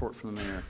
report from the mayor.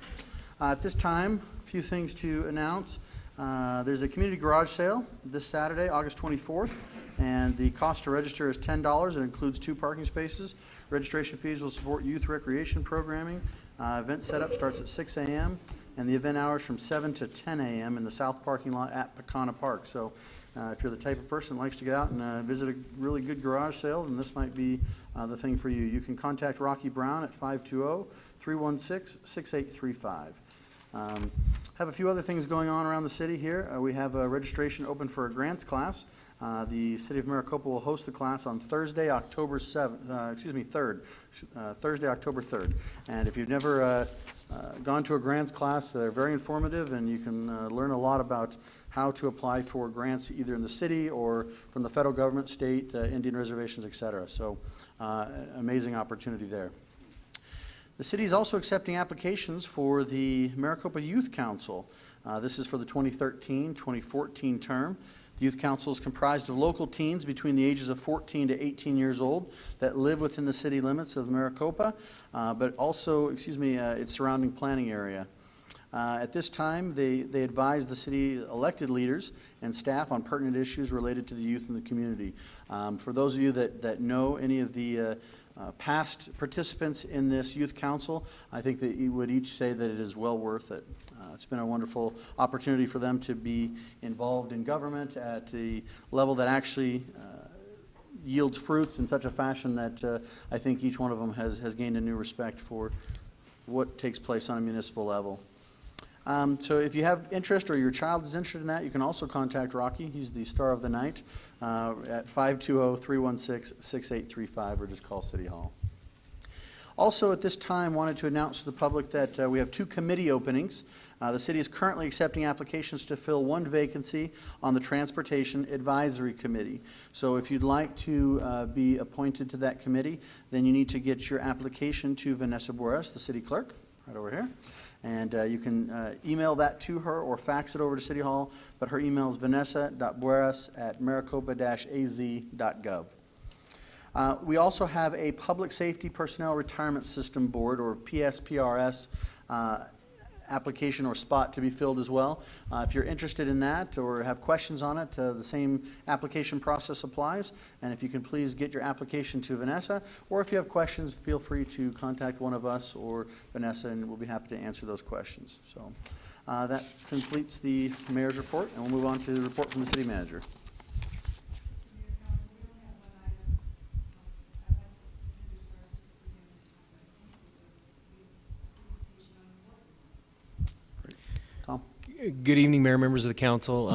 At this time, a few things to announce. There's a community garage sale this Saturday, August 24th, and the cost to register is $10. It includes 2 parking spaces. Registration fees will support youth recreation programming. Event setup starts at 6 a.m. and the event hours from 7 to 10 a.m. in the south parking lot at Pecana Park. So if you're the type of person that likes to get out and visit a really good garage sale, then this might be the thing for you. You can contact Rocky Brown at 520-316-6835. Have a few other things going on around the city here. We have a registration open for a grants class. The City of Maricopa will host the class on Thursday, October 3rd. Thursday, October 3rd. And if you've never gone to a grants class, they're very informative, and you can learn a lot about how to apply for grants either in the city or from the federal government, state, Indian reservations, etc. So amazing opportunity there. The city is also accepting applications for the Maricopa Youth Council. This is for the 2013-2014 term. The Youth Council is comprised of local teens between the ages of 14 to 18 years old that live within the city limits of Maricopa, but also, its surrounding planning area. At this time, they advise the city elected leaders and staff on pertinent issues related to the youth in the community. For those of you that know any of the past participants in this youth council, I think that you would each say that it is well worth it. It's been a wonderful opportunity for them to be involved in government at the level that actually yields fruits in such a fashion that I think each one of them has gained a new respect for what takes place on a municipal level. So if you have interest or your child is interested in that, you can also contact Rocky. He's the star of the night at 520-316-6835 or just call City Hall. Also at this time, wanted to announce to the public that we have 2 committee openings. The city is currently accepting applications to fill 1 vacancy on the Transportation Advisory Committee. So if you'd like to be appointed to that committee, then you need to get your application to Vanessa Bueras, the city clerk, right over here. And you can email that to her or fax it over to City Hall, but her email is vanessa.bueras@maricopa-az.gov. We also have a Public Safety Personnel Retirement System Board, or PSPRS, application or spot to be filled as well. If you're interested in that or have questions on it, the same application process applies. And if you can please get your application to Vanessa, or if you have questions, feel free to contact one of us or Vanessa, and we'll be happy to answer those questions. So that completes the mayor's report, and we'll move on to the report from the city manager. Good evening, Mayor, members of the council.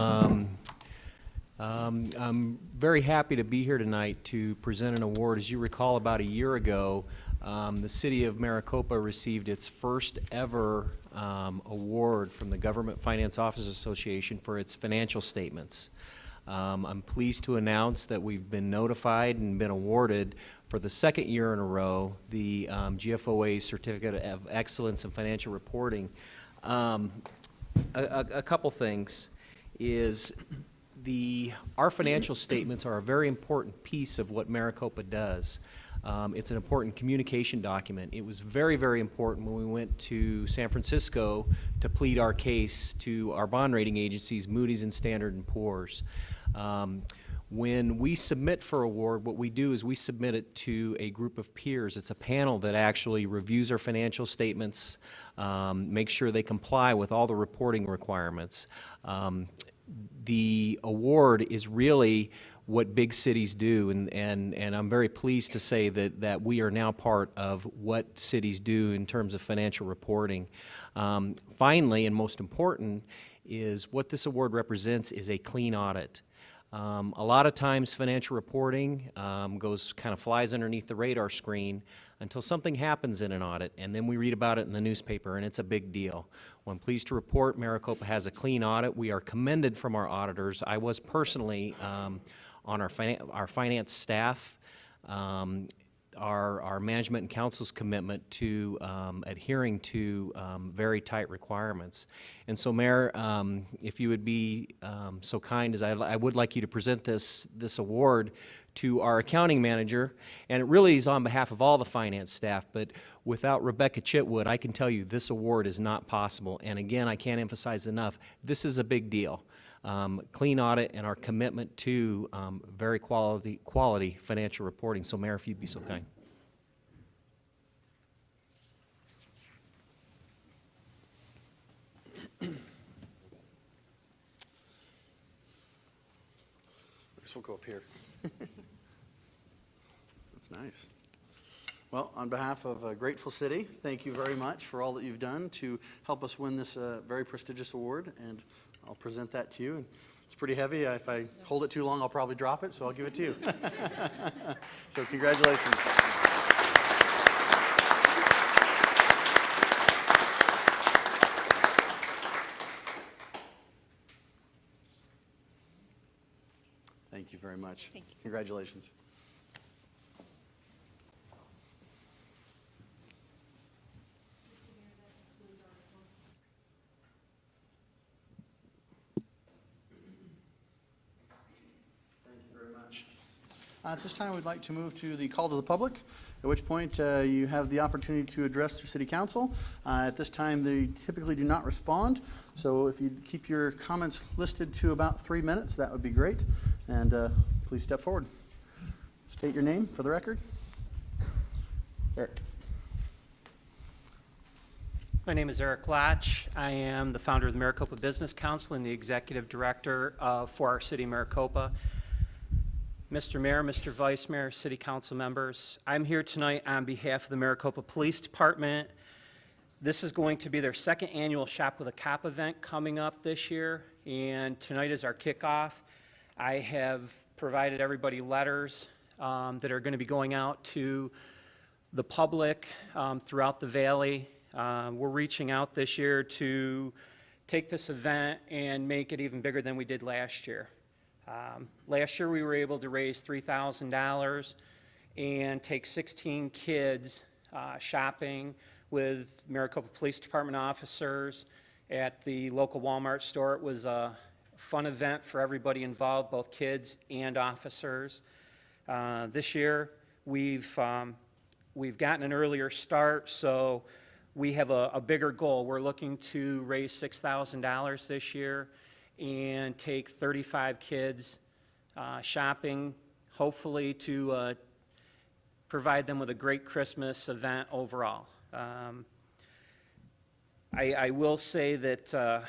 I'm very happy to be here tonight to present an award. As you recall, about a year ago, the city of Maricopa received its first ever award from the Government Finance Officers Association for its financial statements. I'm pleased to announce that we've been notified and been awarded for the 2nd year in a row the GFOA Certificate of Excellence in Financial Reporting. A couple things is our financial statements are a very important piece of what Maricopa does. It's an important communication document. It was very, very important when we went to San Francisco to plead our case to our bond rating agencies, Moody's and Standard & Poor's. When we submit for award, what we do is we submit it to a group of peers. It's a panel that actually reviews our financial statements, makes sure they comply with all the reporting requirements. The award is really what big cities do, and I'm very pleased to say that we are now part of what cities do in terms of financial reporting. Finally, and most important, is what this award represents is a clean audit. A lot of times financial reporting flies underneath the radar screen until something happens in an audit, and then we read about it in the newspaper, and it's a big deal. Well, I'm pleased to report Maricopa has a clean audit. We are commended from our auditors. I was personally on our finance staff. our management and council's commitment to adhering to very tight requirements. And so, Mayor, if you would be so kind as I would like you to present this award to our accounting manager, and it really is on behalf of all the finance staff, but without Rebecca Chitwood, I can tell you this award is not possible. And again, I can't emphasize enough, this is a big deal. Clean audit and our commitment to very quality financial reporting. So, Mayor, if you'd be so kind. I guess we'll go up here. That's nice. Well, on behalf of Grateful City, thank you very much for all that you've done to help us win this very prestigious award, and I'll present that to you. It's pretty heavy. If I hold it too long, I'll probably drop it, so I'll give it to you. So congratulations. Thank you very much. Thank you. Congratulations. At this time, we'd like to move to the call to the public, at which point you have the opportunity to address your city council. At this time, they typically do not respond, so if you keep your comments listed to about 3 minutes, that would be great. And please step forward. State your name for the record. Eric. My name is Eric Latch. I am the founder of the Maricopa Business Council and the executive director for our city, Maricopa. Mr. Mayor, Mr. Vice Mayor, City Council members, I'm here tonight on behalf of the Maricopa Police Department. This is going to be their second annual Shop with a Cop event coming up this year, and tonight is our kickoff. I have provided everybody letters that are going to be going out to the public throughout the valley. We're reaching out this year to take this event and make it even bigger than we did last year. Last year we were able to raise $3,000 and take 16 kids shopping with Maricopa Police Department officers at the local Walmart store. It was a fun event for everybody involved, both kids and officers. This year we've gotten an earlier start, so we have a bigger goal. We're looking to raise $6,000 this year and take 35 kids shopping, hopefully to provide them with a great Christmas event overall. I will say that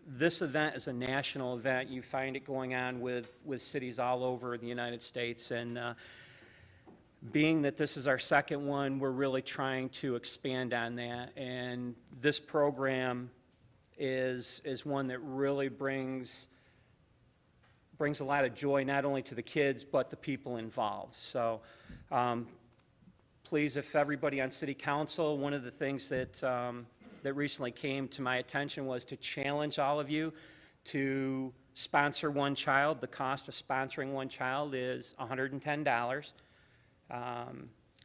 this event is a national event. You find it going on with cities all over the United States, and being that this is our second one, we're really trying to expand on that, and this program is one that really brings a lot of joy not only to the kids but the people involved. So please, if everybody on City Council, one of the things that recently came to my attention was to challenge all of you to sponsor one child. The cost of sponsoring one child is $110.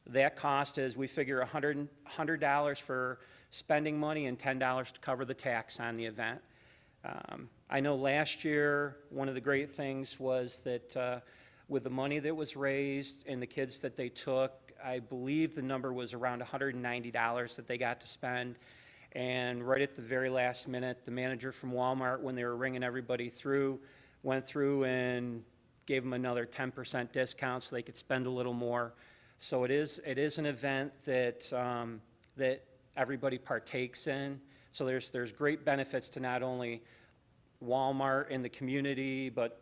That cost is, we figure, $100 for spending money and $10 to cover the tax on the event. I know last year, one of the great things was that with the money that was raised and the kids that they took, I believe the number was around $190 that they got to spend. And right at the very last minute, the manager from Walmart, when they were ringing everybody through, went through and gave them another 10% discount so they could spend a little more. So it is an event that everybody partakes in. So there's great benefits to not only Walmart and the community, but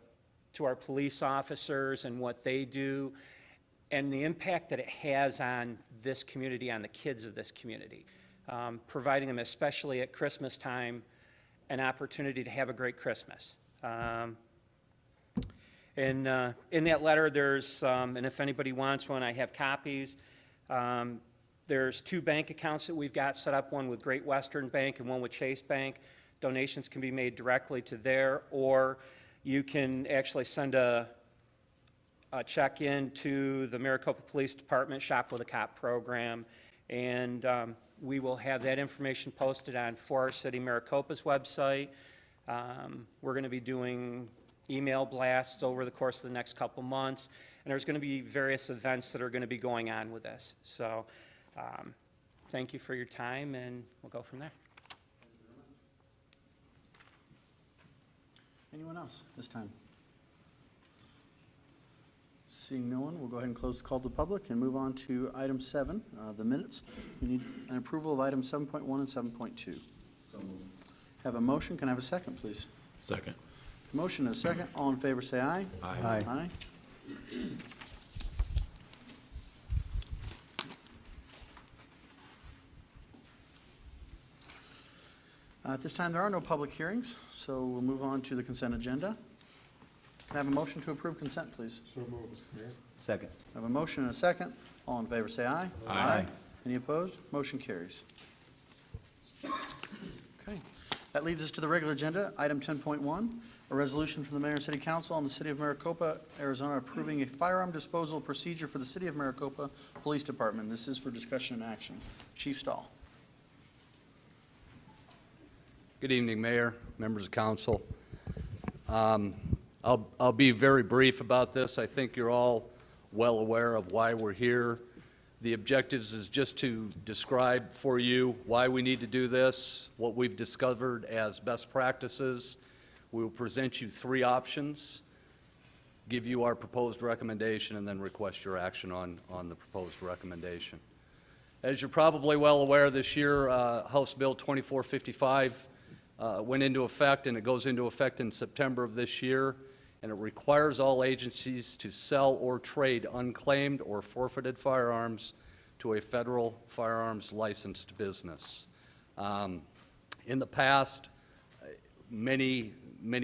to our police officers and what they do, and the impact that it has on this community, on the kids of this community, providing them, especially at Christmas time, an opportunity to have a great Christmas. In that letter, there's, and if anybody wants one, I have copies. There's 2 bank accounts that we've got set up, one with Great Western Bank and one with Chase Bank. Donations can be made directly to there, or you can actually send a check into the Maricopa Police Department Shop with a Cop program, and we will have that information posted on For Our City Maricopa's website. We're going to be doing email blasts over the course of the next couple months, and there's going to be various events that are going to be going on with this. So thank you for your time, and we'll go from there. Anyone else this time? Seeing no one, we'll go ahead and close the call to the public and move on to item 7, the minutes. We need an approval of items 7.1 and 7.2. Have a motion. Can I have a second, please? Second. Motion and a second. All in favor, say aye. Aye. Aye. At this time, there are no public hearings, so we'll move on to the consent agenda. Can I have a motion to approve consent, please? So moved, Mayor. Second. I have a motion and a second. All in favor, say aye. Aye. Any opposed? Motion carries. Okay. That leads us to the regular agenda, item 10.1, a resolution from the Mayor and City Council on the City of Maricopa, Arizona, approving a firearm disposal procedure for the City of Maricopa Police Department. This is for discussion and action. Chief Stahl. Good evening, Mayor, members of council. I'll be very brief about this. I think you're all well aware of why we're here. The objectives is just to describe for you why we need to do this, what we've discovered as best practices. We will present you 3 options, give you our proposed recommendation, and then request your action on the proposed recommendation. As you're probably well aware, this year, House Bill 2455 went into effect, and it goes into effect in September of this year, and it requires all agencies to sell or trade unclaimed or forfeited firearms to a federal firearms licensed business. In the past, many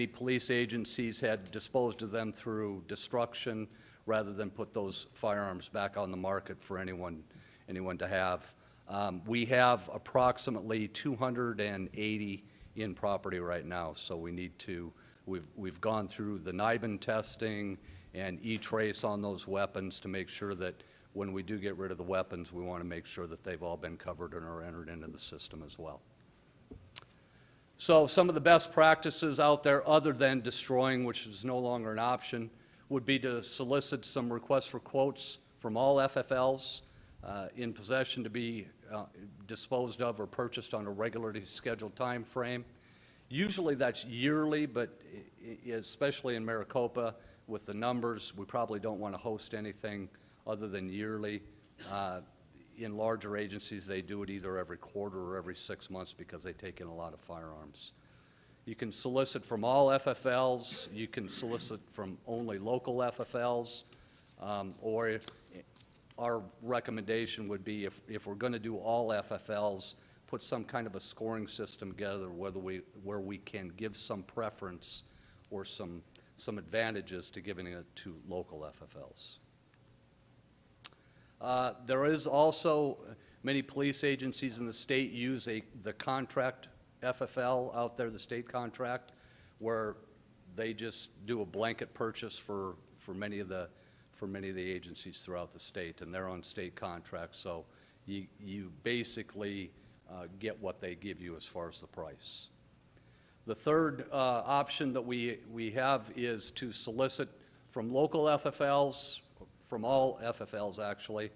police agencies had disposed of them through destruction rather than put those firearms back on the market for anyone to have. We have approximately 280 in property right now, so we need to, we've gone through the NIBIN testing and E-trace on those weapons to make sure that when we do get rid of the weapons, we want to make sure that they've all been covered and are entered into the system as well. So some of the best practices out there, other than destroying, which is no longer an option, would be to solicit some requests for quotes from all FFLs in possession to be disposed of or purchased on a regularly scheduled time frame. Usually that's yearly, but especially in Maricopa with the numbers, we probably don't want to host anything other than yearly. In larger agencies, they do it either every quarter or every 6 months because they take in a lot of firearms. You can solicit from all FFLs, you can solicit from only local FFLs, or our recommendation would be if we're going to do all FFLs, put some kind of a scoring system together where we can give some preference or some advantages to giving it to local FFLs. There is also, many police agencies in the state use the contract FFL out there, the state contract, where they just do a blanket purchase for many of the agencies throughout the state, and they're on state contracts, so you basically get what they give you as far as the price. The third option that we have is to solicit from local FFLs, from all FFLs actually,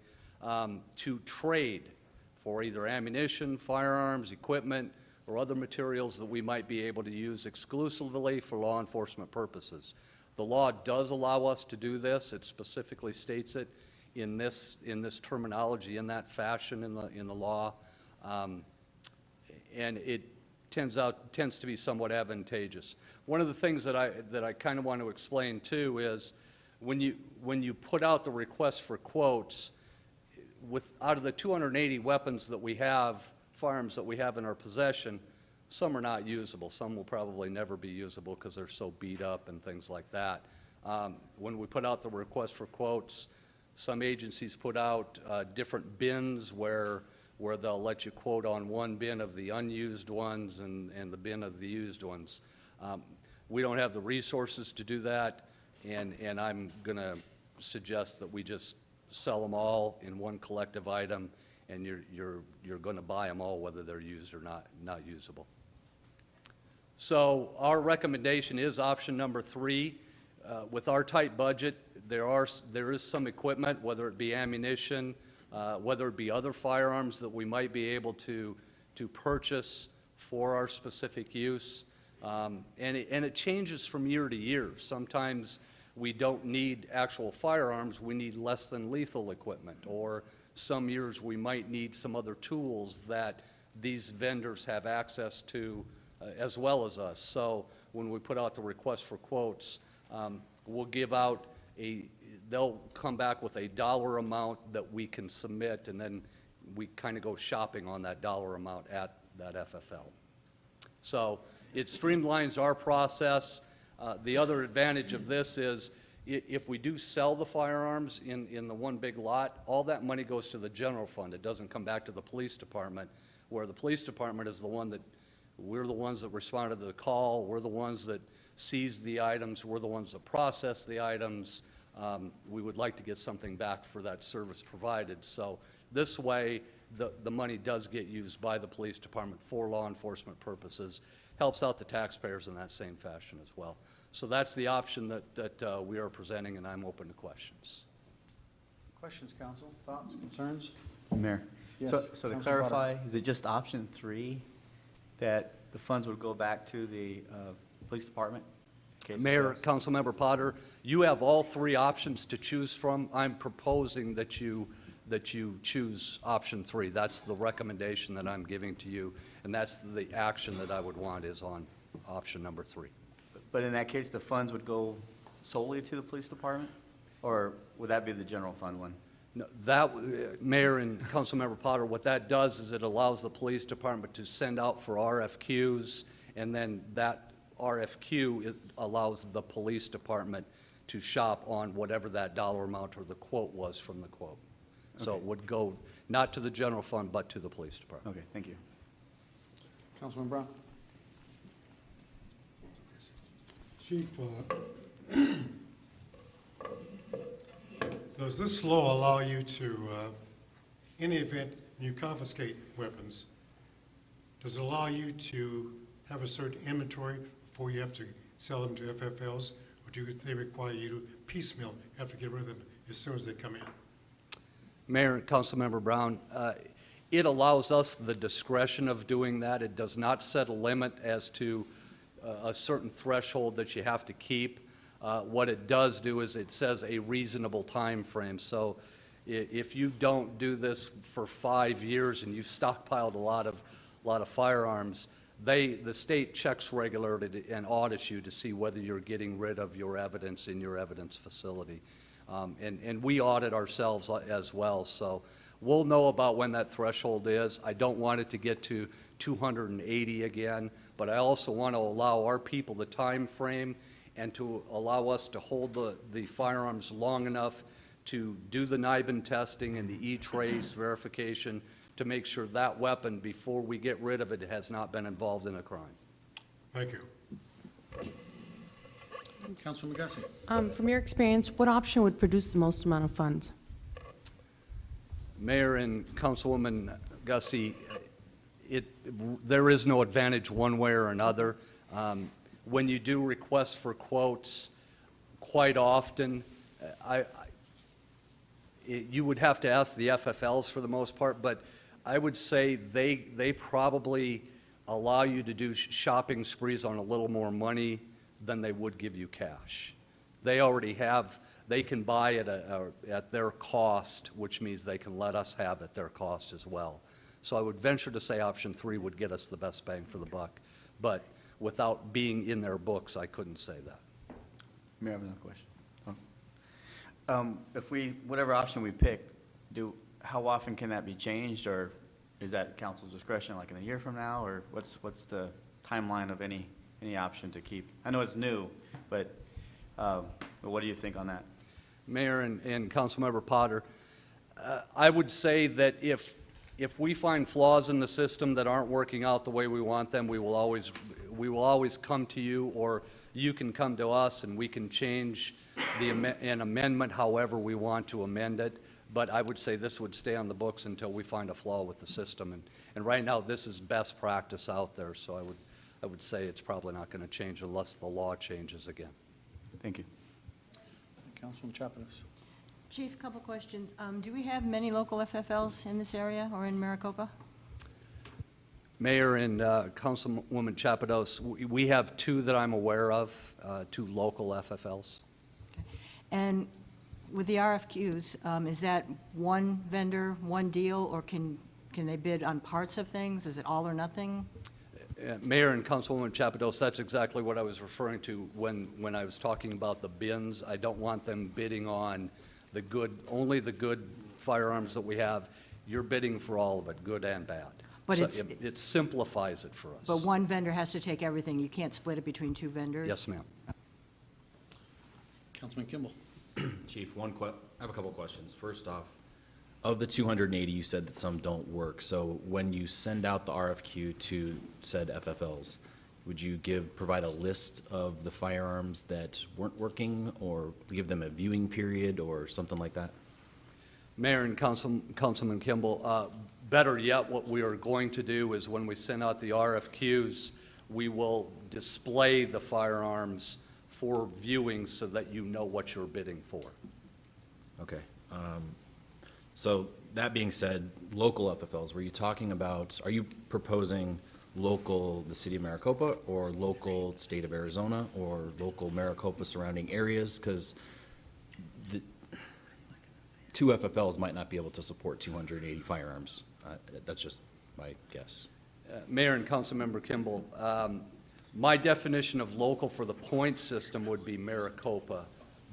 to trade for either ammunition, firearms, equipment, or other materials that we might be able to use exclusively for law enforcement purposes. The law does allow us to do this. It specifically states it in this terminology, in that fashion in the law, and it tends to be somewhat advantageous. One of the things that I kind of want to explain too is when you put out the request for quotes, out of the 280 weapons that we have, firearms that we have in our possession, some are not usable. Some will probably never be usable because they're so beat up and things like that. When we put out the request for quotes, some agencies put out different bins where they'll let you quote on one bin of the unused ones and the bin of the used ones. We don't have the resources to do that, and I'm going to suggest that we just sell them all in one collective item, and you're going to buy them all whether they're used or not usable. So our recommendation is option number 3. With our tight budget, there is some equipment, whether it be ammunition, whether it be other firearms that we might be able to purchase for our specific use. And it changes from year to year. Sometimes we don't need actual firearms, we need less than lethal equipment. Or some years we might need some other tools that these vendors have access to as well as us. So when we put out the request for quotes, we'll give out they'll come back with a dollar amount that we can submit, and then we kind of go shopping on that dollar amount at that FFL. So it streamlines our process. The other advantage of this is if we do sell the firearms in the one big lot, all that money goes to the general fund. It doesn't come back to the police department, where the police department is the one that, we're the ones that responded to the call, we're the ones that seized the items, we're the ones that processed the items. We would like to get something back for that service provided. So this way, the money does get used by the police department for law enforcement purposes, helps out the taxpayers in that same fashion as well. So that's the option that we are presenting, and I'm open to questions. Questions, council? Thoughts, concerns? Mayor? Yes, So to Councilman clarify, is it just option 3 that the funds would go back to the police department? in case it Mayor, fails? Councilmember Potter, you have all 3 options to choose from. I'm proposing that you choose option 3. That's the recommendation that I'm giving to you, and that's the action that I would want is on option number 3. But in that case, the funds would go solely to the police department? Or would that be the general fund one? No, that, Mayor and Councilmember Potter, what that does is it allows the police department to send out for RFQs, and then that RFQ allows the police department to shop on whatever that dollar amount or the quote was from the quote. So Okay. it would go not to the general fund, but to the police department. Okay, thank you. Councilman Brown? Chief, does this law allow you to, in the event you confiscate weapons, does it allow you to have a certain inventory before you have to sell them to FFLs? Or do they require you to piecemeal, have to get rid of them as soon as they come in? Mayor and Councilmember Brown, it allows us the discretion of doing that. It does not set a limit as to a certain threshold that you have to keep. What it does do is it says a reasonable time frame. So if you don't do this for 5 years and you've stockpiled a lot of firearms, the state checks regularly and audits you to see whether you're getting rid of your evidence in your evidence facility. And we audit ourselves as well. So we'll know about when that threshold is. I don't want it to get to 280 again, but I also want to allow our people the time frame and to allow us to hold the firearms long enough to do the NIBIN testing and the E-trace verification to make sure that weapon, before we get rid of it, has not been involved in a crime. Thank you. Councilman Gussie? From your experience, what option would produce the most amount of funds? Mayor and Councilwoman Gussie, there is no advantage one way or another. When you do requests for quotes, quite often, you would have to ask the FFLs for the most part, but I would say they probably allow you to do shopping sprees on a little more money than they would give you cash. They already have, they can buy it at their cost, which means they can let us have at their cost as well. So I would venture to say option 3 would get us the best bang for the buck. But without being in their books, I couldn't say that. Mayor, I have another question. If whatever option we pick, how often can that be changed, or is that council's discretion, like in a year from now, or what's the timeline of any option to keep? I know it's new, but what do you think on that? Mayor and Councilmember Potter, I would say that if we find flaws in the system that aren't working out the way we want them, we will always come to you or you can come to us and we can change an amendment however we want to amend it. But I would say this would stay on the books until we find a flaw with the system. And right now, this is best practice out there, so I would say it's probably not going to change unless the law changes again. Thank you. Councilman Chapados. Chief, a couple questions. Do we have many local FFLs in this area or in Maricopa? Mayor and Councilwoman Chapados, we have two that I'm aware of, two local FFLs. And with the RFQs, is that one vendor, one deal, or can they bid on parts of things? Is it all or nothing? Mayor and Councilwoman Chapados, that's exactly what I was referring to when I was talking about the bins. I don't want them bidding on only the good firearms that we have. You're bidding for all of it, good and bad. But So it's- it simplifies it for us. But one vendor has to take everything. You can't split it between two vendors? Yes, ma'am. Councilman Kimball. Chief, I have a couple questions. First off, of the 280, you said that some don't work. So when you send out the RFQ to said FFLs, would you provide a list of the firearms that weren't working, or give them a viewing period or something like that? Mayor and Councilman Kimball, better yet, what we are going to do is when we send out the RFQs, we will display the firearms for viewing so that you know what you're bidding for. Okay. So that being said, local FFLs, are you proposing local, the city of Maricopa, or local state of Arizona, or local Maricopa surrounding areas? Because the two FFLs might not be able to support 280 firearms. That's just my guess. Mayor and Councilmember Kimball, my definition of local for the point system would be Maricopa,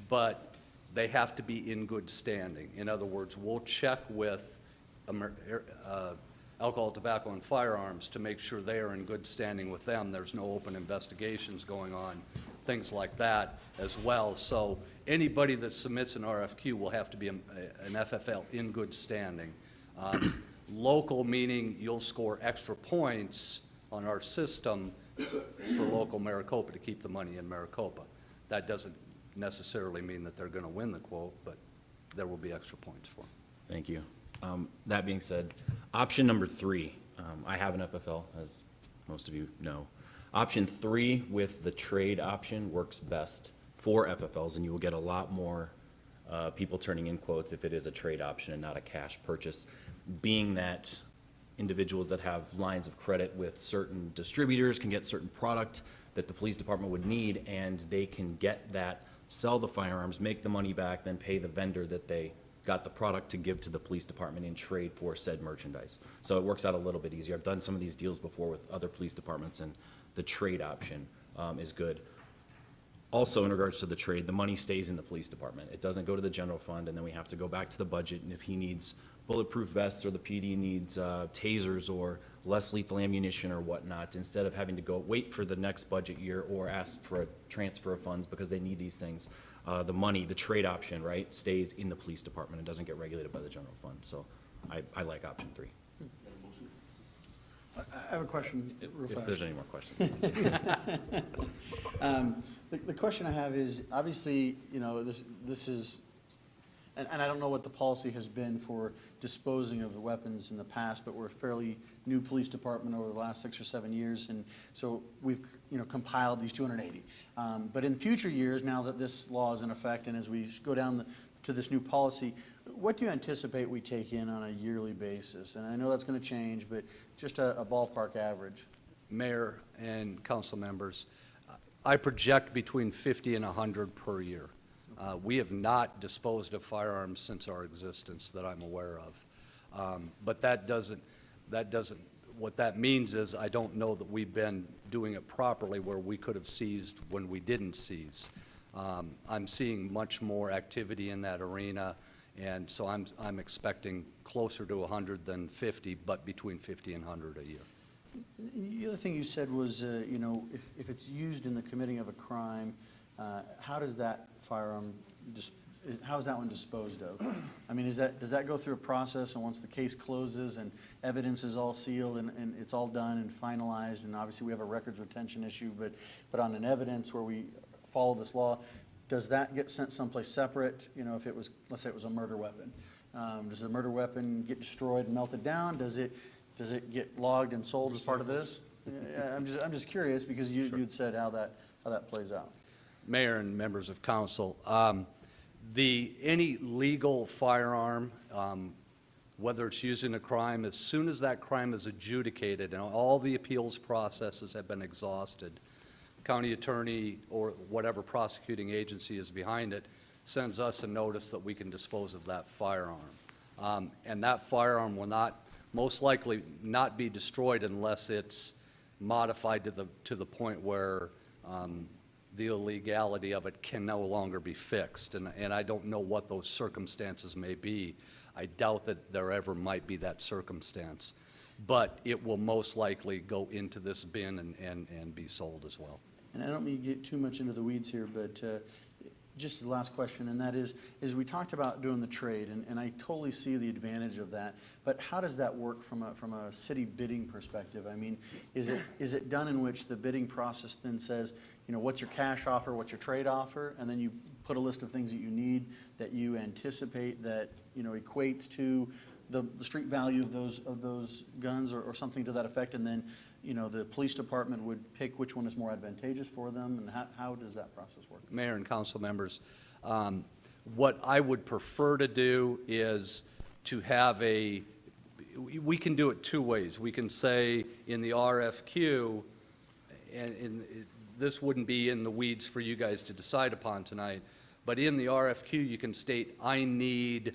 but they have to be in good standing. In other words, we'll check with alcohol, tobacco, and firearms to make sure they are in good standing with them. There's no open investigations going on, things like that as well. So anybody that submits an RFQ will have to be an FFL in good standing. Local meaning you'll score extra points on our system for local Maricopa to keep the money in Maricopa. That doesn't necessarily mean that they're going to win the quote, but there will be extra points for them. Thank you. That being said, option number 3, I have an FFL, as most of you know. Option 3 with the trade option works best for FFLs, and you will get a lot more people turning in quotes if it is a trade option and not a cash purchase, being that individuals that have lines of credit with certain distributors can get certain product that the police department would need, and they can get that, sell the firearms, make the money back, then pay the vendor that they got the product to give to the police department in trade for said merchandise. So it works out a little bit easier. I've done some of these deals before with other police departments, and the trade option is good. Also, in regards to the trade, the money stays in the police department. It doesn't go to the general fund, and then we have to go back to the budget, and if he needs bulletproof vests, or the PD needs tasers or less lethal ammunition or whatnot, instead of having to go wait for the next budget year or ask for a transfer of funds because they need these things, the money, the trade option, right, stays in the police department and doesn't get regulated by the general fund. So I like option 3. I have a question real If fast. there's any more questions. The question I have is, obviously, you know, this is, and I don't know what the policy has been for disposing of the weapons in the past, but we're a fairly new police department over the last 6 or 7 years, and so we've, you know, compiled these 280. But in future years, now that this law is in effect, and as we go down to this new policy, what do you anticipate we take in on a yearly basis? And I know that's going to change, but just a ballpark average. Mayor and council members, I project between 50 and 100 per year. We have not disposed of firearms since our existence that I'm aware of. But that doesn't, what that means is I don't know that we've been doing it properly where we could have seized when we didn't seize. I'm seeing much more activity in that arena, and so I'm expecting closer to 100 than 50, but between 50 and 100 a year. The other thing you said was, you know, if it's used in the committing of a crime, how does that firearm how is that one disposed of? I mean, does that go through a process, and once the case closes and evidence is all sealed and it's all done and finalized, and obviously we have a records retention issue, but on an evidence where we follow this law, does that get sent someplace separate? You know, if it was, let's say it was a murder weapon. Does the murder weapon get destroyed and melted down? Does it get logged and sold as part of this? Yeah, I'm just curious, because you'd said how that plays out. Mayor and members of council, any legal firearm, whether it's used in a crime, as soon as that crime is adjudicated and all the appeals processes have been exhausted, county attorney or whatever prosecuting agency is behind it sends us a notice that we can dispose of that firearm. And that firearm will most likely not be destroyed unless it's modified to the point where the illegality of it can no longer be fixed. And I don't know what those circumstances may be. I doubt that there ever might be that circumstance. But it will most likely go into this bin and be sold as well. And I don't mean to get too much into the weeds here, but just the last question, and that is we talked about doing the trade, and I totally see the advantage of that, but how does that work from a city bidding perspective? I mean, is it done in which the bidding process then says, you know, what's your cash offer, what's your trade offer, and then you put a list of things that you need that you anticipate that, you know, equates to the street value of those guns or something to that effect, and then, you know, the police department would pick which one is more advantageous for them, and how does that process work? Mayor and council members, what I would prefer to do is to have we can do it two ways. We can say in the RFQ, and this wouldn't be in the weeds for you guys to decide upon tonight, but in the RFQ you can state, I need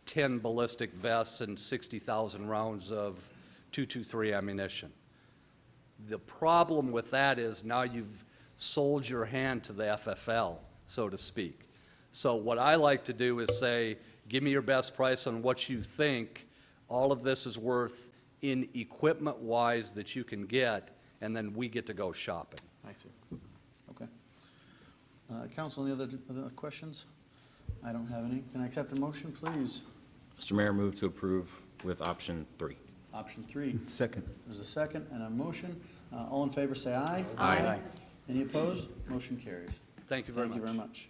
10 ballistic vests and 60,000 rounds of .223 ammunition. The problem with that is now you've sold your hand to the FFL, so to speak. So what I like to do is say, give me your best price on what you think all of this is worth in equipment-wise that you can get, and then we get to go shopping. I see. Okay. Council, any other questions? I don't have any. Can I accept a motion, please? Mr. Mayor, move to approve with option 3. Option 3. Second. There's a second and a motion. All in favor, say aye. Aye. Any opposed? Motion carries. Thank you very much. Thank you very much.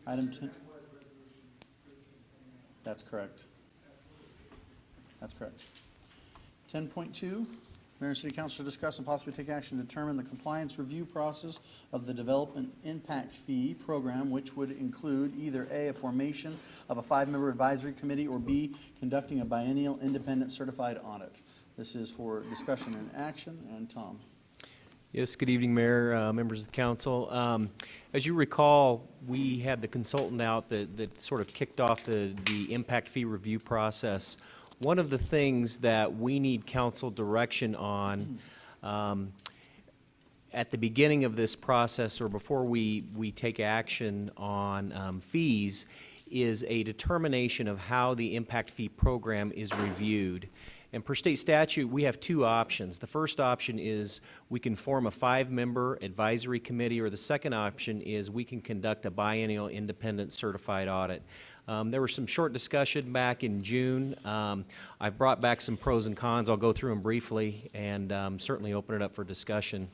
Item 10. That's correct. That's correct. 10.2, Mayor and City Council to discuss and possibly take action to determine the compliance review process of the Development Impact Fee Program, which would include either A, formation of a 5-member advisory committee, or B, conducting a biennial independent certified audit. This is for discussion and action, and Tom. Yes, good evening, Mayor, members of the council. As you recall, we had the consultant out that sort of kicked off the impact fee review process. One of the things that we need council direction on at the beginning of this process, or before we take action on fees, is a determination of how the impact fee program is reviewed. And per state statute, we have two options. The first option is we can form a 5-member advisory committee, or the second option is we can conduct a biennial independent certified audit. There was some short discussion back in June. I've brought back some pros and cons. I'll go through them briefly and certainly open it up for discussion.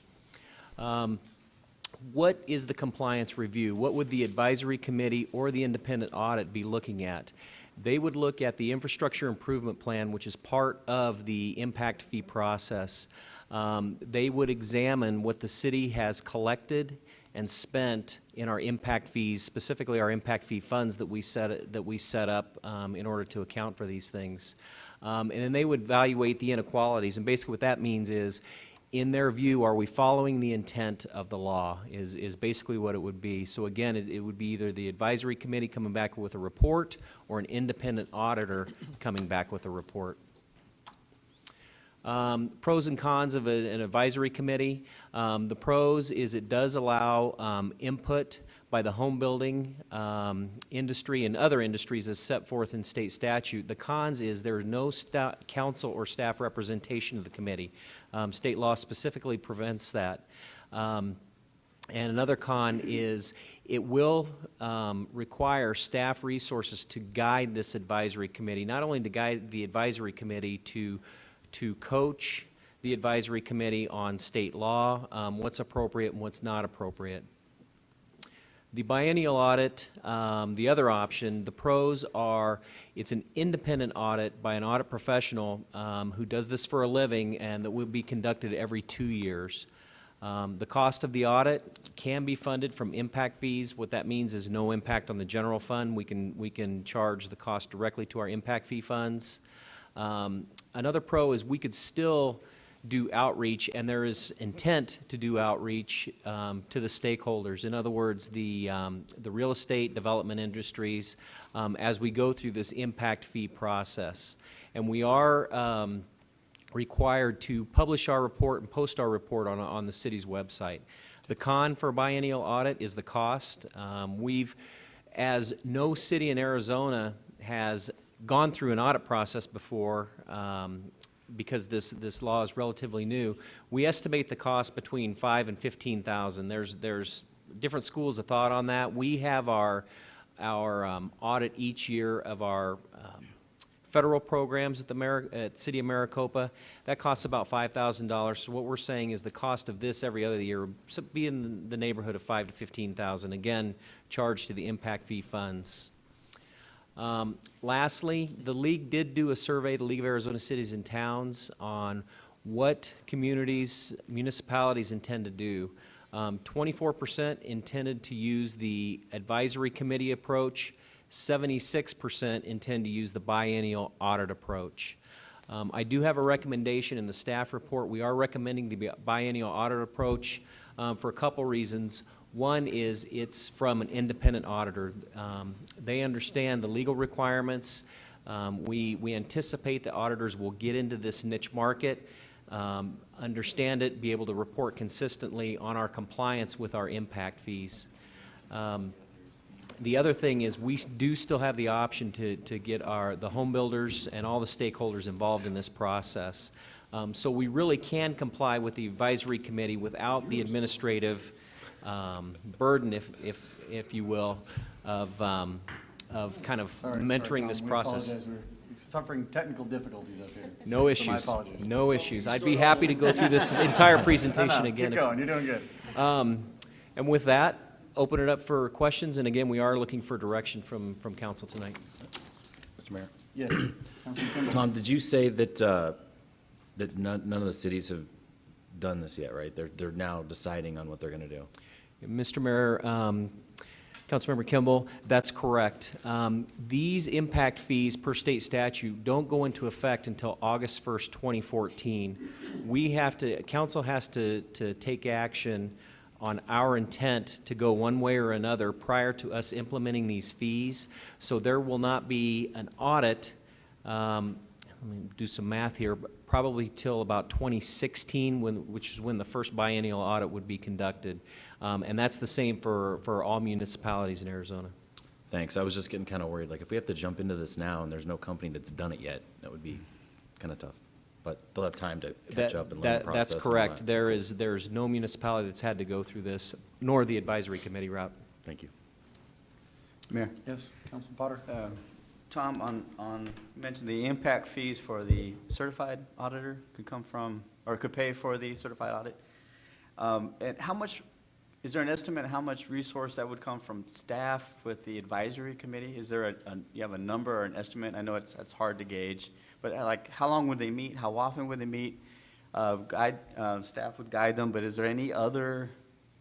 What is the compliance review? What would the advisory committee or the independent audit be looking at? They would look at the infrastructure improvement plan, which is part of the impact fee process. They would examine what the city has collected and spent in our impact fees, specifically our impact fee funds that we set up in order to account for these things. And then they would evaluate the inequalities. And basically what that means is, in their view, are we following the intent of the law, is basically what it would be. So again, it would be either the advisory committee coming back with a report or an independent auditor coming back with a report. Pros and cons of an advisory committee. The pros is it does allow input by the home building industry and other industries as set forth in state statute. The cons is there is no council or staff representation of the committee. State law specifically prevents that. And another con is it will require staff resources to guide this advisory committee, not only to guide the advisory committee to coach the advisory committee on state law, what's appropriate and what's not appropriate. The biennial audit, the other option, the pros are it's an independent audit by an audit professional who does this for a living and that will be conducted every 2 years. The cost of the audit can be funded from impact fees. What that means is no impact on the general fund. We can charge the cost directly to our impact fee funds. Another pro is we could still do outreach, and there is intent to do outreach to the stakeholders. In other words, the real estate development industries as we go through this impact fee process. And we are required to publish our report and post our report on the city's website. The con for biennial audit is the cost. As no city in Arizona has gone through an audit process before, because this law is relatively new, we estimate the cost between $5,000 and $15,000. There's different schools of thought on that. We have our audit each year of our federal programs at City of Maricopa. That costs about $5,000. So what we're saying is the cost of this every other year would be in the neighborhood of $5,000 to $15,000. Again, charged to the impact fee funds. Lastly, the league did do a survey, the League of Arizona Cities and Towns, on what communities, municipalities intend to do. 24% intended to use the advisory committee approach. 76% intend to use the biennial audit approach. I do have a recommendation in the staff report. We are recommending the biennial audit approach for a couple reasons. One is it's from an independent auditor. They understand the legal requirements. We anticipate the auditors will get into this niche market, understand it, be able to report consistently on our compliance with our impact fees. The other thing is we do still have the option to get the home builders and all the stakeholders involved in this process. So we really can comply with the advisory committee without the administrative burden, if you will, of kind of mentoring this process. We apologize. We're suffering technical difficulties up here. No So issues. my apologies. No issues. I'd be happy to go through this entire presentation again. Keep going. You're doing good. And with that, open it up for questions. And again, we are looking for direction from council tonight. Mr. Mayor. Yes. Councilman Kimball. Tom, did you say that, that none of the cities have done this yet, right? They're now deciding on what they're going to do. Mr. Mayor, Councilmember Kimball, that's correct. These impact fees per state statute don't go into effect until August 1st, 2014. Council has to take action on our intent to go one way or another prior to us implementing these fees. So there will not be an audit, let me do some math here, but probably till about 2016, which is when the first biennial audit would be conducted. And that's the same for all municipalities in Arizona. Thanks. I was just getting kind of worried, like if we have to jump into this now and there's no company that's done it yet, that would be kind of tough. But they'll have time to catch up and learn the process. That's and all correct. that. There's no municipality that's had to go through this, nor the advisory committee route. Thank you. Mayor. Yes, Councilman Potter. Tom, you mentioned the impact fees for the certified auditor could come from, or could pay for the certified audit. And how much, is there an estimate how much resource that would come from staff with the advisory committee? Is there you have a number or an estimate? I know it's hard to gauge, but like how long would they meet? How often would they meet? Staff would guide them, but is there any other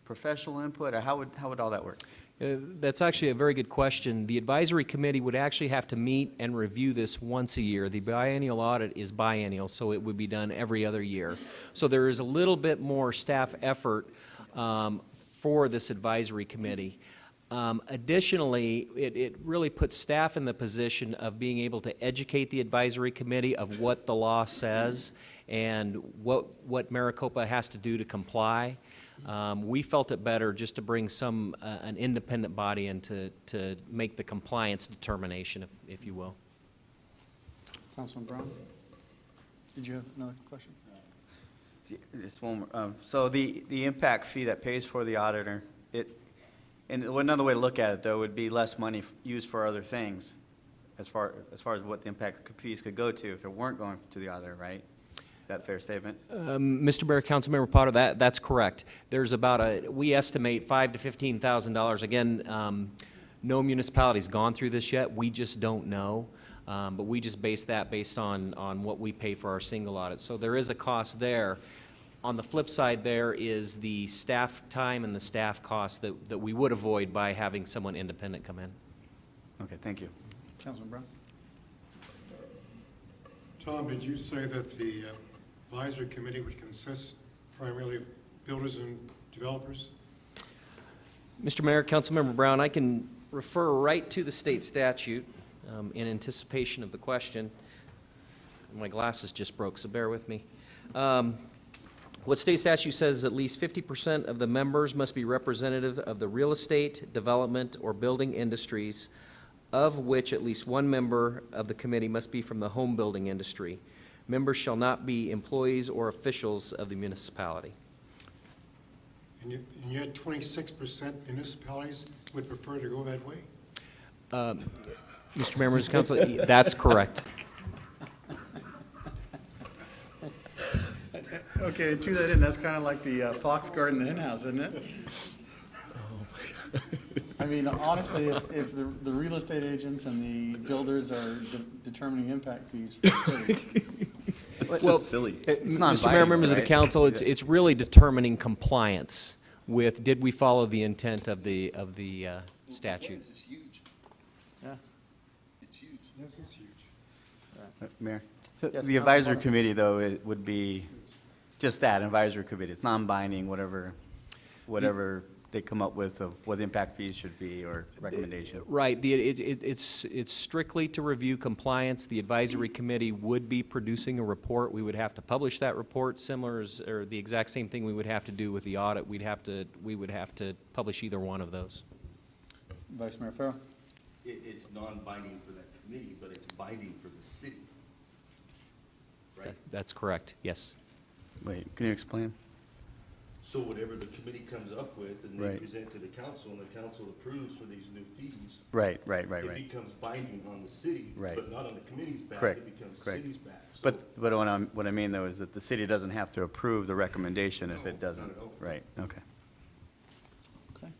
professional input, or how would all that work? That's actually a very good question. The advisory committee would actually have to meet and review this once a year. The biennial audit is biennial, so it would be done every other year. So there is a little bit more staff effort for this advisory committee. Additionally, it really puts staff in the position of being able to educate the advisory committee of what the law says and what Maricopa has to do to comply. We felt it better just to bring an independent body in to make the compliance determination, if you will. Councilman Brown, did you have another question? Just one more. So the impact fee that pays for the auditor, and another way to look at it, though, would be less money used for other things as far as what the impact fees could go to if it weren't going to the auditor, right? Is that a fair statement? Mr. Mayor, Councilmember Potter, that's correct. There's about we estimate $5,000 to $15,000. Again, no municipality's gone through this yet. We just don't know. But we just base that based on what we pay for our single audit. So there is a cost there. On the flip side, there is the staff time and the staff costs that we would avoid by having someone independent come in. Okay, thank you. Councilman Brown? Tom, did you say that the advisory committee would consist primarily of builders and developers? Mr. Mayor, Councilmember Brown, I can refer right to the state statute in anticipation of the question. My glasses just broke, so bear with me. What state statute says is at least 50% of the members must be representative of the real estate, development, or building industries, of which at least one member of the committee must be from the home building industry. Members shall not be employees or officials of the municipality. And you had 26% municipalities would prefer to go that way? Mr. Mayor, members of council, that's correct. Okay, to that end, that's kind of like the fox guarding the hen house, isn't it? I mean, honestly, if the real estate agents and the builders are determining impact fees for the city. It's Well, just silly. Mr. Mayor, members of the council, it's really determining compliance with, did we follow the intent of the statute? It's huge. Yeah. It's huge. This is huge. Mayor? Yes, The Councilman advisory Potter. committee, though, it would be just that, advisory committee. It's non-binding, whatever they come up with of what the impact fees should be or recommendation. Right, it's strictly to review compliance. The advisory committee would be producing a report. We would have to publish that report, or the exact same thing we would have to do with the audit. We would have to publish either one of those. Vice Mayor Farrell? It's non-binding for that committee, but it's binding for the city. Right? That's correct, yes. Wait, can you explain? So whatever the committee comes up with, and they Right. present to the council, and the council approves for these new fees, Right. it becomes binding on the city, Right. but not on the committee's back. Correct, It becomes the correct. city's back. So But what I mean, though, is that the city doesn't have to approve the recommendation if No, it doesn't. not at all. Right, okay. Okay.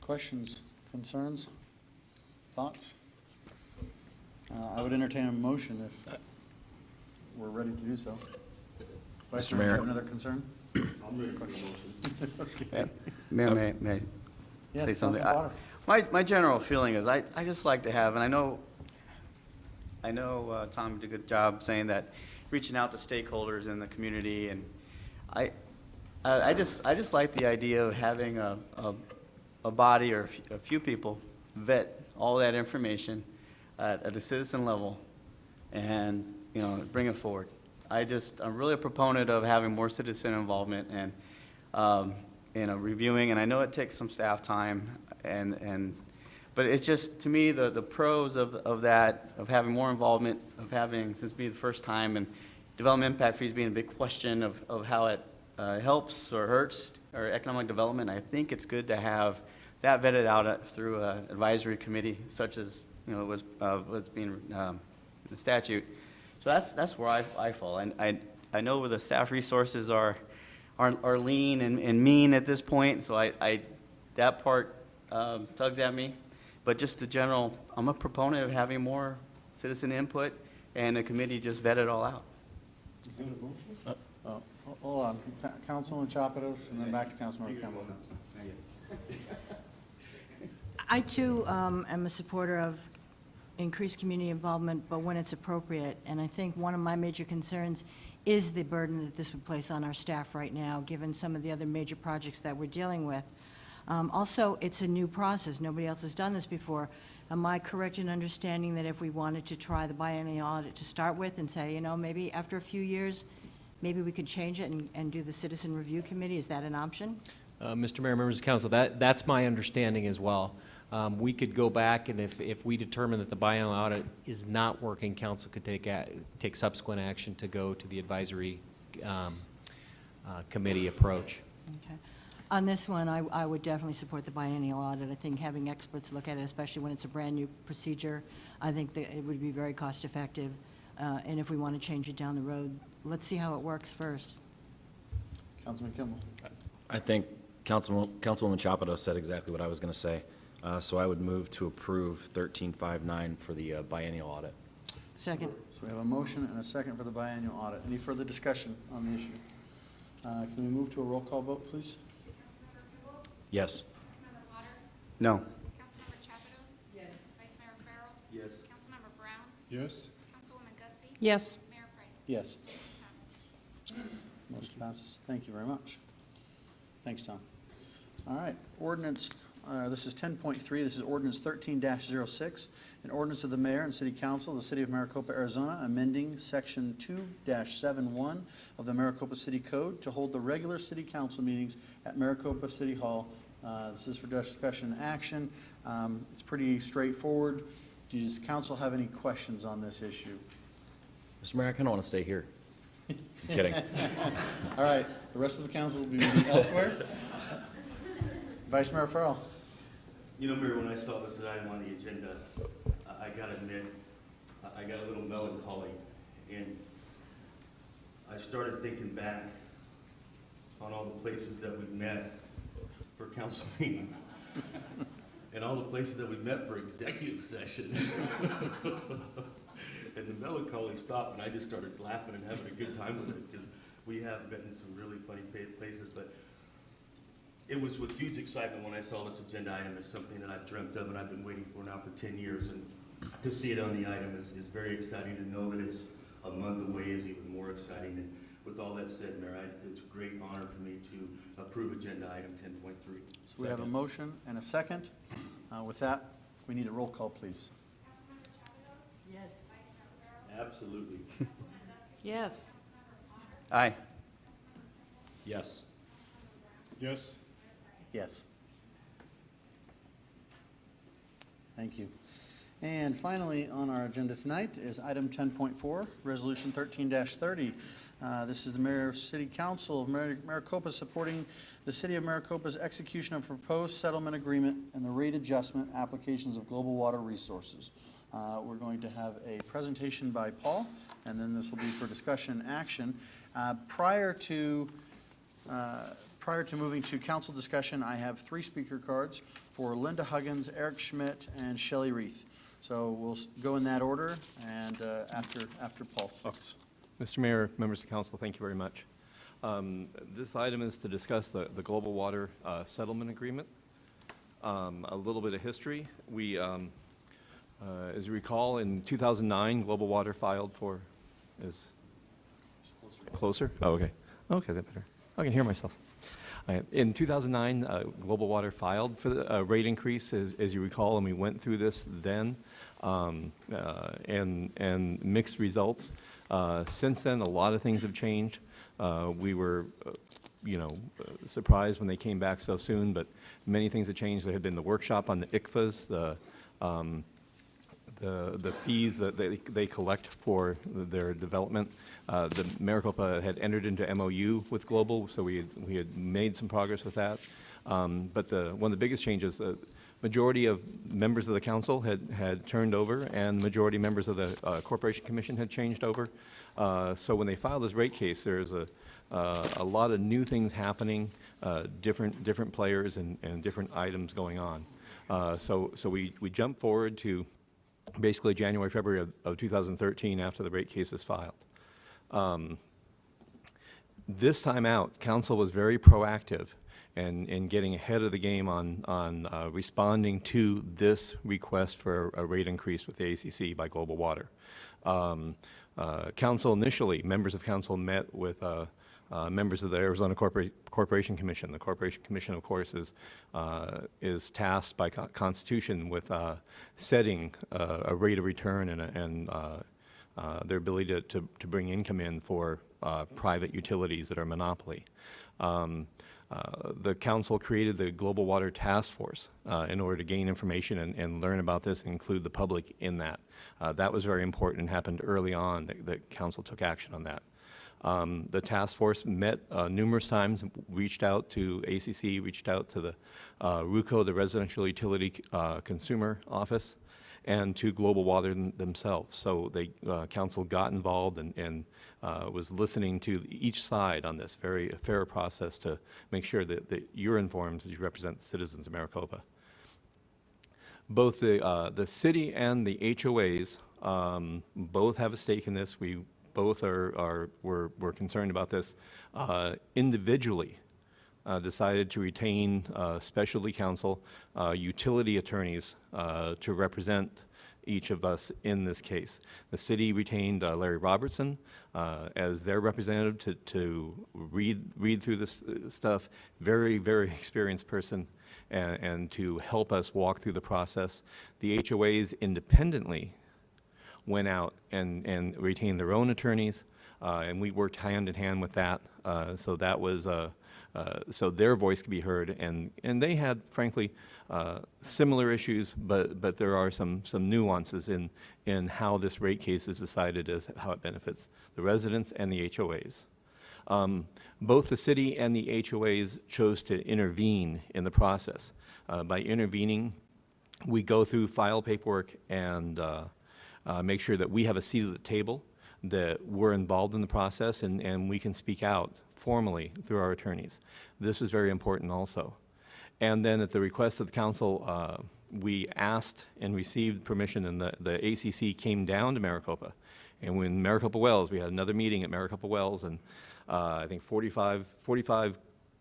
Questions, concerns, thoughts? I would entertain a motion if we're ready to do so. Vice Mayor, do you have another concern? I'm ready for the motion. Mayor, may I Yes, say something? Councilman Potter. My general feeling is I just like to have, and I know Tom did a good job saying that, reaching out to stakeholders in the community, and I just like the idea of having a body or a few people vet all that information at a citizen level and, bring it forward. I'm really a proponent of having more citizen involvement and, reviewing, and I know it takes some staff time, but it's just, to me, the pros of that, of having more involvement, of having, since being the first time, and development impact fees being a big question of how it helps or hurts or economic development, I think it's good to have that vetted out through an advisory committee, such as, what's being in the statute. So that's where I fall. And I know where the staff resources are lean and mean at this point, so that part tugs at me. But just the general, I'm a proponent of having more citizen input, and the committee just vet it all out. Is that a motion? Hold on, Councilman Chapados, and then back to Councilman Campbell. I too am a supporter of increased community involvement, but when it's appropriate. And I think one of my major concerns is the burden that this would place on our staff right now, given some of the other major projects that we're dealing with. Also, it's a new process. Nobody else has done this before. Am I correct in understanding that if we wanted to try the biennial audit to start with and say, maybe after a few years, maybe we could change it and do the citizen review committee? Is that an option? Mr. Mayor, members of council, that's my understanding as well. We could go back, and if we determine that the biennial audit is not working, council could take subsequent action to go to the advisory committee approach. Okay. On this one, I would definitely support the biennial audit. I think having experts look at it, especially when it's a brand-new procedure, I think that it would be very cost-effective. And if we want to change it down the road, let's see how it works first. Councilman Kimball. I think Councilwoman Chapados said exactly what I was going to say. So I would move to approve 1359 for the biennial audit. Second. So we have a motion and a second for the biannual audit. Any further discussion on the issue? Can we move to a roll call vote, please? Yes. Councilmember Potter? No. Councilmember Chapados? Yes. Vice Mayor Farrell? Yes. Councilmember Brown? Yes? Councilwoman Gussie? Yes. Mayor Price? Yes. Motion passes. Motion passes. Thank you very much. Thanks, Tom. All right, ordinance, this is 10.3, this is ordinance 13-06, an ordinance of the mayor and city council of the city of Maricopa, Arizona, amending section 2-71 of the Maricopa City Code to hold the regular city council meetings at Maricopa City Hall. This is for discussion and action. It's pretty straightforward. Does council have any questions on this issue? Mr. Mayor, I kind of want to stay here. I'm kidding. All right, the rest of the council will be meeting elsewhere. Vice Mayor Farrell. You know, Mayor, when I saw this item on the agenda, I gotta admit, I got a little melancholy, and I started thinking back on all the places that we've met for council meetings, and all the places that we've met for executive session. And the melancholy stopped, and I just started laughing and having a good time with it, because we have been in some really funny places, but it was with huge excitement when I saw this agenda item. It's something that I've dreamt of and I've been waiting for now for 10 years. And to see it on the item is very exciting. To know that it's a month away is even more exciting. And with all that said, Mayor, it's a great honor for me to approve agenda item 10.3. So we have a motion and a second. With that, we need a roll call, please. Councilmember Chapados? Yes. Vice Mayor Farrell? Absolutely. Yes. Aye. Yes. Yes? Yes. Thank you. And finally, on our agenda tonight is item 10.4, Resolution 13-30. This is the Mayor of City Council of Maricopa supporting the City of Maricopa's execution of proposed settlement agreement and the rate adjustment applications of global water resources. We're going to have a presentation by Paul, and then this will be for discussion and action. Prior to moving to council discussion, I have 3 speaker cards for Linda Huggins, Eric Schmidt, and Shelley Reith. So we'll go in that order, and after Paul speaks. Mr. Mayor, members of council, thank you very much. This item is to discuss the global water settlement agreement. A little bit of history. We, as you recall, in 2009, Global Water filed for, is closer? Oh, okay. Okay, that better. I can hear myself. In 2009, Global Water filed for the rate increase, as you recall, and we went through this then, and mixed results. Since then, a lot of things have changed. We were, surprised when they came back so soon, but many things have changed. There had been the workshop on the ICFAs, the fees that they collect for their development. The Maricopa had entered into MOU with Global, so we had made some progress with that. But one of the biggest changes, the majority of members of the council had turned over, and the majority members of the Corporation Commission had changed over. So when they filed this rate case, there's a lot of new things happening, different players and different items going on. So we jumped forward to basically January, February of 2013 after the rate case is filed. This time out, council was very proactive in getting ahead of the game on responding to this request for a rate increase with the ACC by Global Water. Council initially, members of council met with members of the Arizona Corporation Commission. The Corporation Commission, of course, is tasked by Constitution with setting a rate of return and their ability to bring income in for private utilities that are monopoly. The council created the Global Water Task Force in order to gain information and learn about this and include the public in that. That was very important and happened early on that council took action on that. The task force met numerous times, reached out to ACC, reached out to the RUCO, the Residential Utility Consumer Office, and to Global Water themselves. So they, council got involved and was listening to each side on this very fair process to make sure that you're informed as you represent the citizens of Maricopa. Both the city and the HOAs both have a stake in this. We both we're concerned about this. Individually decided to retain specialty counsel, utility attorneys to represent each of us in this case. The city retained Larry Robertson as their representative to read through this stuff. Very, very experienced person, and to help us walk through the process. The HOAs independently went out and retained their own attorneys, and we worked hand in hand with that. So that was so their voice could be heard, and they had, frankly, similar issues, but there are some nuances in how this rate case is decided as how it benefits the residents and the HOAs. Both the city and the HOAs chose to intervene in the process. By intervening, we go through file paperwork and make sure that we have a seat at the table, that we're involved in the process, and we can speak out formally through our attorneys. This is very important also. And then at the request of the council, we asked and received permission, and the ACC came down to Maricopa. And when Maricopa Wells, we had another meeting at Maricopa Wells, and I think 45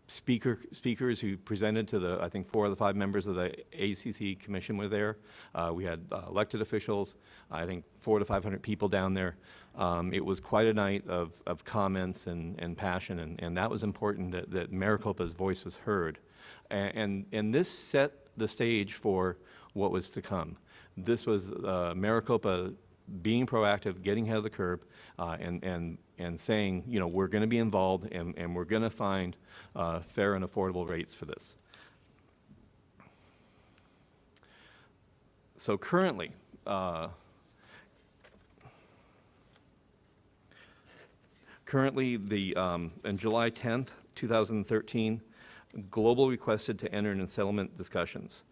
speakers who presented to the, I think 4 of the 5 members of the ACC commission were there. We had elected officials, I think 400 to 500 people down there. It was quite a night of comments and passion, and that was important that Maricopa's voice was heard. And this set the stage for what was to come. This was Maricopa being proactive, getting ahead of the curve, and saying, you know, we're going to be involved and we're going to find fair and affordable rates for this. So currently, on July 10th, 2013, Global requested to enter in settlement discussions.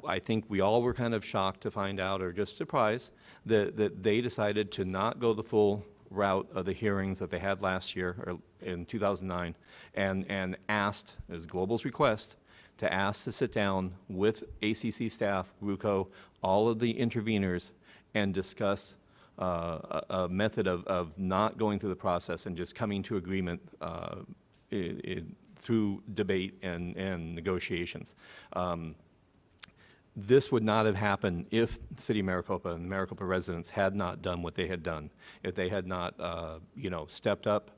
I think we all were kind of shocked to find out, or just surprised, that they decided to not go the full route of the hearings that they had last year, or in 2009, and asked, as Global's request, to ask to sit down with ACC staff, RUCO, all of the interveners, and discuss a method of not going through the process and just coming to agreement through debate and negotiations. This would not have happened if the City of Maricopa and Maricopa residents had not done what they had done, if they had not, stepped up,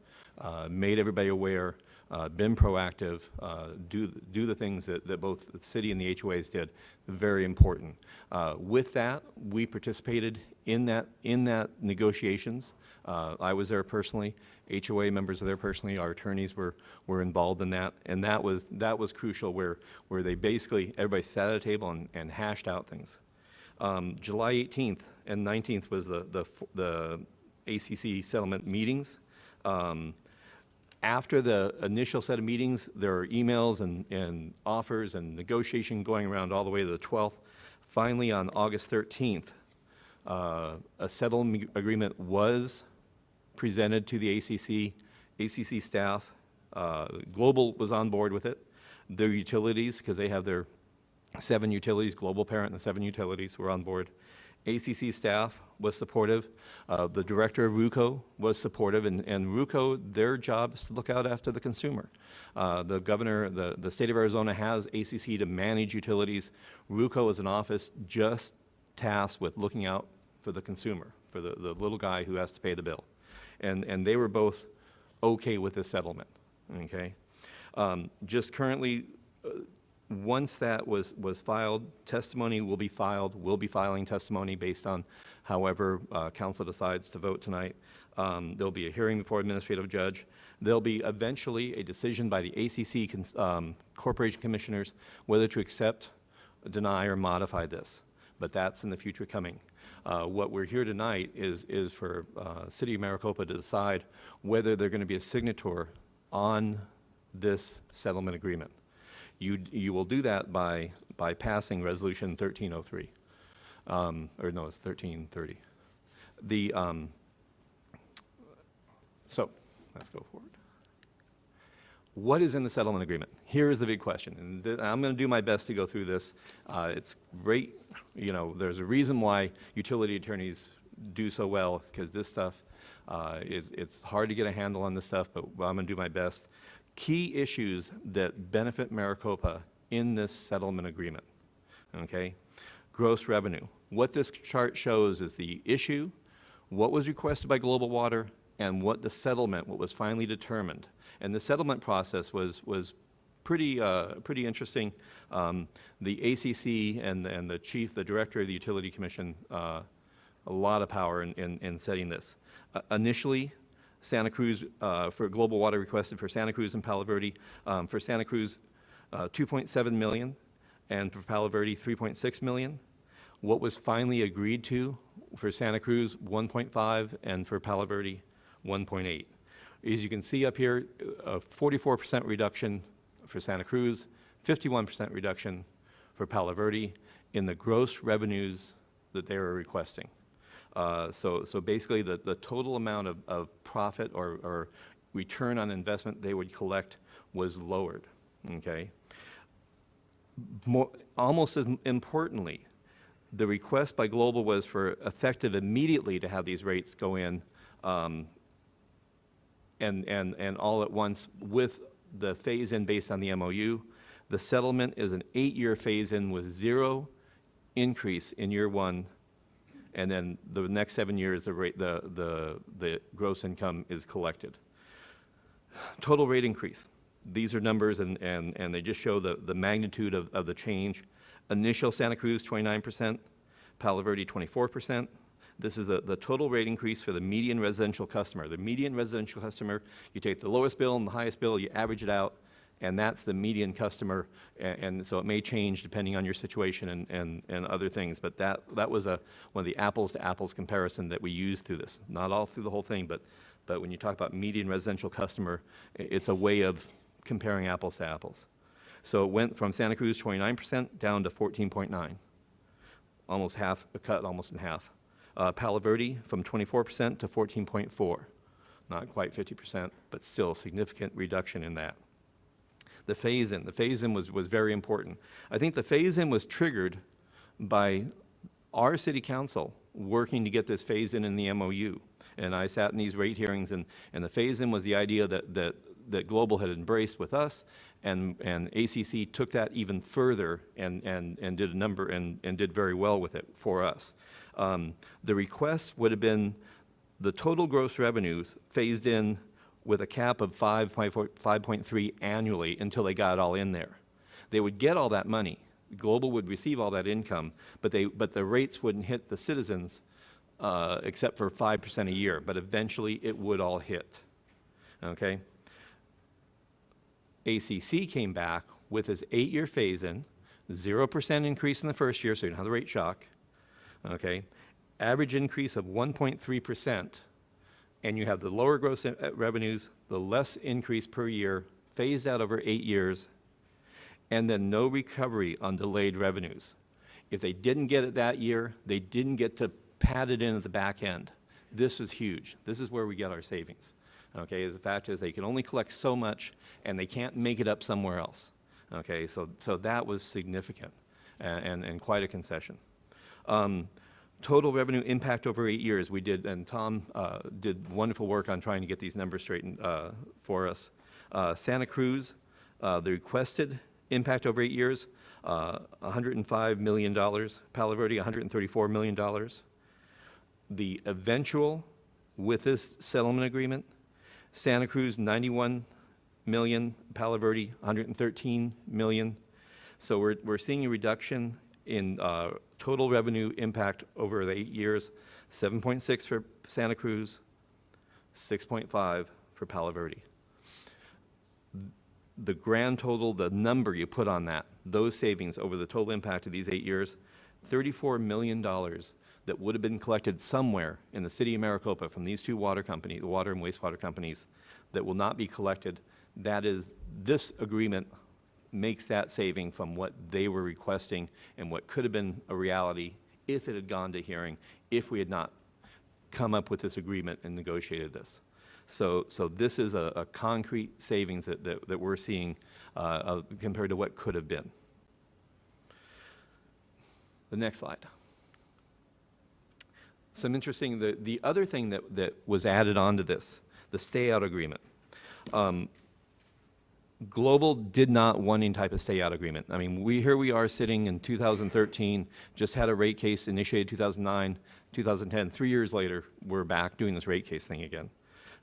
made everybody aware, been proactive, do the things that both the city and the HOAs did. Very important. With that, we participated in that negotiations. I was there personally. HOA members were there personally. Our attorneys were involved in that, and that was crucial. Where they basically everybody sat at a table and hashed out things. July 18th and 19th was the ACC settlement meetings. After the initial set of meetings, there are emails and offers and negotiation going around all the way to the 12th. Finally, on August 13th, a settlement agreement was presented to the ACC staff. Global was on board with it. Their utilities, because they have their 7 utilities, Global parent and the 7 utilities were on board. ACC staff was supportive. The director of RUCO was supportive, and RUCO, their job is to look out after the consumer. The governor, the state of Arizona has ACC to manage utilities. RUCO is an office just tasked with looking out for the consumer, for the little guy who has to pay the bill. And they were both okay with this settlement, okay? Just currently, once that was filed, testimony will be filed. We'll be filing testimony based on however council decides to vote tonight. There'll be a hearing before administrative judge. There'll be eventually a decision by the ACC corporation commissioners whether to accept, deny, or modify this. But that's in the future coming. What we're here tonight is for City of Maricopa to decide whether they're going to be a signator on this settlement agreement. You will do that by passing Resolution 1303. Or no, it's 1330. So, let's go forward. What is in the settlement agreement? Here is the big question, and I'm going to do my best to go through this. It's great, there's a reason why utility attorneys do so well, because this stuff it's hard to get a handle on this stuff, but I'm going to do my best. Key issues that benefit Maricopa in this settlement agreement, okay? Gross revenue. What this chart shows is the issue, what was requested by Global Water, and what the settlement, what was finally determined. And the settlement process was pretty interesting. The ACC and the director of the Utility Commission, a lot of power in setting this. Initially, Santa Cruz, for Global Water requested for Santa Cruz and Palo Verde, for Santa Cruz, 2.7 million, and for Palo Verde, 3.6 million. What was finally agreed to for Santa Cruz, 1.5, and for Palo Verde, 1.8. As you can see up here, a 44% reduction for Santa Cruz, 51% reduction for Palo Verde in the gross revenues that they were requesting. So basically, the total amount of profit or return on investment they would collect was lowered, okay? Almost as importantly, the request by Global was for effective immediately to have these rates go in and all at once with the phase-in based on the MOU. The settlement is an 8-year phase-in with 0 increase in year 1, and then the next 7 years the gross income is collected. Total rate increase. These are numbers and they just show the magnitude of the change. Initial Santa Cruz 29%, Palo Verde 24%. This is the total rate increase for the median residential customer. The median residential customer, you take the lowest bill and the highest bill, you average it out, and that's the median customer. And so it may change depending on your situation and other things, but that was one of the apples to apples comparison that we used through this. Not all through the whole thing, but when you talk about median residential customer, it's a way of comparing apples to apples. So it went from Santa Cruz 29% down to 14.9, almost half, a cut almost in half. Palo Verde from 24% to 14.4, not quite 50%, but still a significant reduction in that. The phase-in was very important. I think the phase-in was triggered by our city council working to get this phase-in in the MOU. And I sat in these rate hearings, and the phase-in was the idea that Global had embraced with us, and ACC took that even further and did a number and did very well with it for us. The request would have been the total gross revenues phased in with a cap of 5.3 annually until they got it all in there. They would get all that money. Global would receive all that income, but the rates wouldn't hit the citizens except for 5% a year, but eventually it would all hit, okay? ACC came back with his 8-year phase-in, 0% increase in the first year, so you don't have the rate shock, okay? Average increase of 1.3%, and you have the lower gross revenues, the less increase per year, phased out over 8 years, and then no recovery on delayed revenues. If they didn't get it that year, they didn't get to pad it in at the back end. This was huge. This is where we get our savings. Okay, the fact is they can only collect so much and they can't make it up somewhere else. Okay, so that was significant and quite a concession. Total revenue impact over 8 years, we did, and Tom did wonderful work on trying to get these numbers straightened for us. Santa Cruz, the requested impact over 8 years, $105 million. Palo Verde, $134 million. The eventual, with this settlement agreement, Santa Cruz, 91 million, Palo Verde, 113 million. So we're seeing a reduction in total revenue impact over the 8 years, 7.6 for Santa Cruz, 6.5 for Palo Verde. The grand total, the number you put on that, those savings over the total impact of these 8 years, $34 million that would have been collected somewhere in the city of Maricopa from these two water companies, the water and wastewater companies, that will not be collected. That is, this agreement makes that saving from what they were requesting and what could have been a reality if it had gone to hearing, if we had not come up with this agreement and negotiated this. So this is a concrete savings that we're seeing compared to what could have been. The next slide. Some interesting, the other thing that was added onto this, the stay-out agreement. Global did not want any type of stay-out agreement. I mean, here we are sitting in 2013, just had a rate case initiated 2009, 2010. 3 years later, we're back doing this rate case thing again,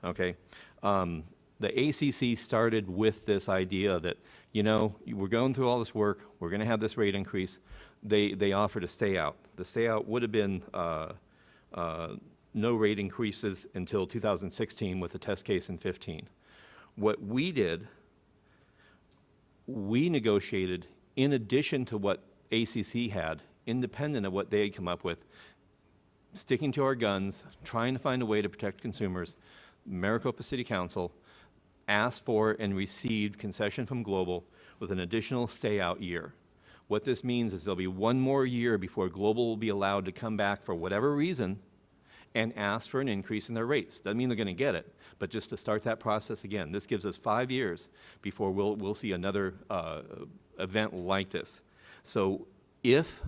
okay? The ACC started with this idea that, you know, we're going through all this work, we're gonna have this rate increase. They offered a stay-out. The stay-out would have been no rate increases until 2016 with the test case in 15. What we did, we negotiated in addition to what ACC had, independent of what they had come up with, sticking to our guns, trying to find a way to protect consumers. Maricopa City Council asked for and received concession from Global with an additional stay-out year. What this means is there'll be one more year before Global will be allowed to come back for whatever reason and ask for an increase in their rates. Doesn't mean they're going to get it, but just to start that process again. This gives us 5 years before we'll see another event like this. So if,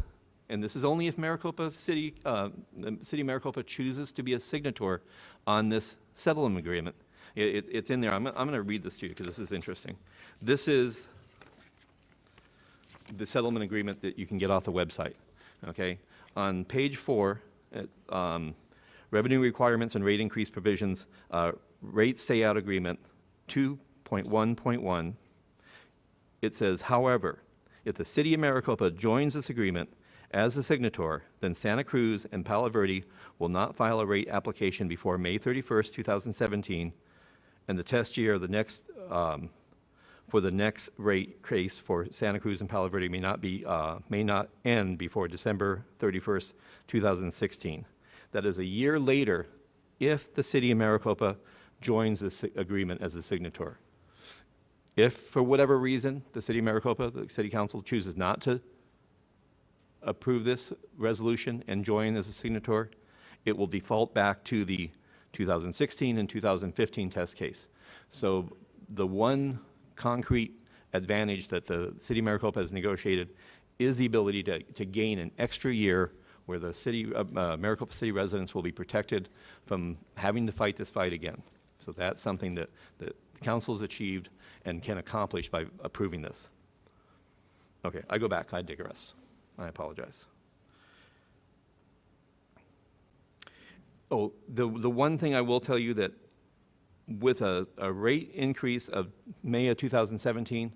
and this is only if Maricopa City, the City of Maricopa chooses to be a signator on this settlement agreement. It's in there. I'm going to read this to you because this is interesting. This is the settlement agreement that you can get off the website, okay? On page 4, revenue requirements and rate increase provisions, rate stay-out agreement 2.1.1, it says, however, if the City of Maricopa joins this agreement as a signator, then Santa Cruz and Palo Verde will not file a rate application before May 31st, 2017, and the test year of the next, for the next rate case for Santa Cruz and Palo Verde may not end before December 31st, 2016. That is a year later if the City of Maricopa joins this agreement as a signator. If, for whatever reason, the City of Maricopa, the City Council chooses not to approve this resolution and join as a signator, it will default back to the 2016 and 2015 test case. So the one concrete advantage that the City of Maricopa has negotiated is the ability to gain an extra year where the city, Maricopa City residents will be protected from having to fight this fight again. So that's something that the council has achieved and can accomplish by approving this. Okay, I go back, I digress. I apologize. Oh, the one thing I will tell you that with a rate increase of May of 2017,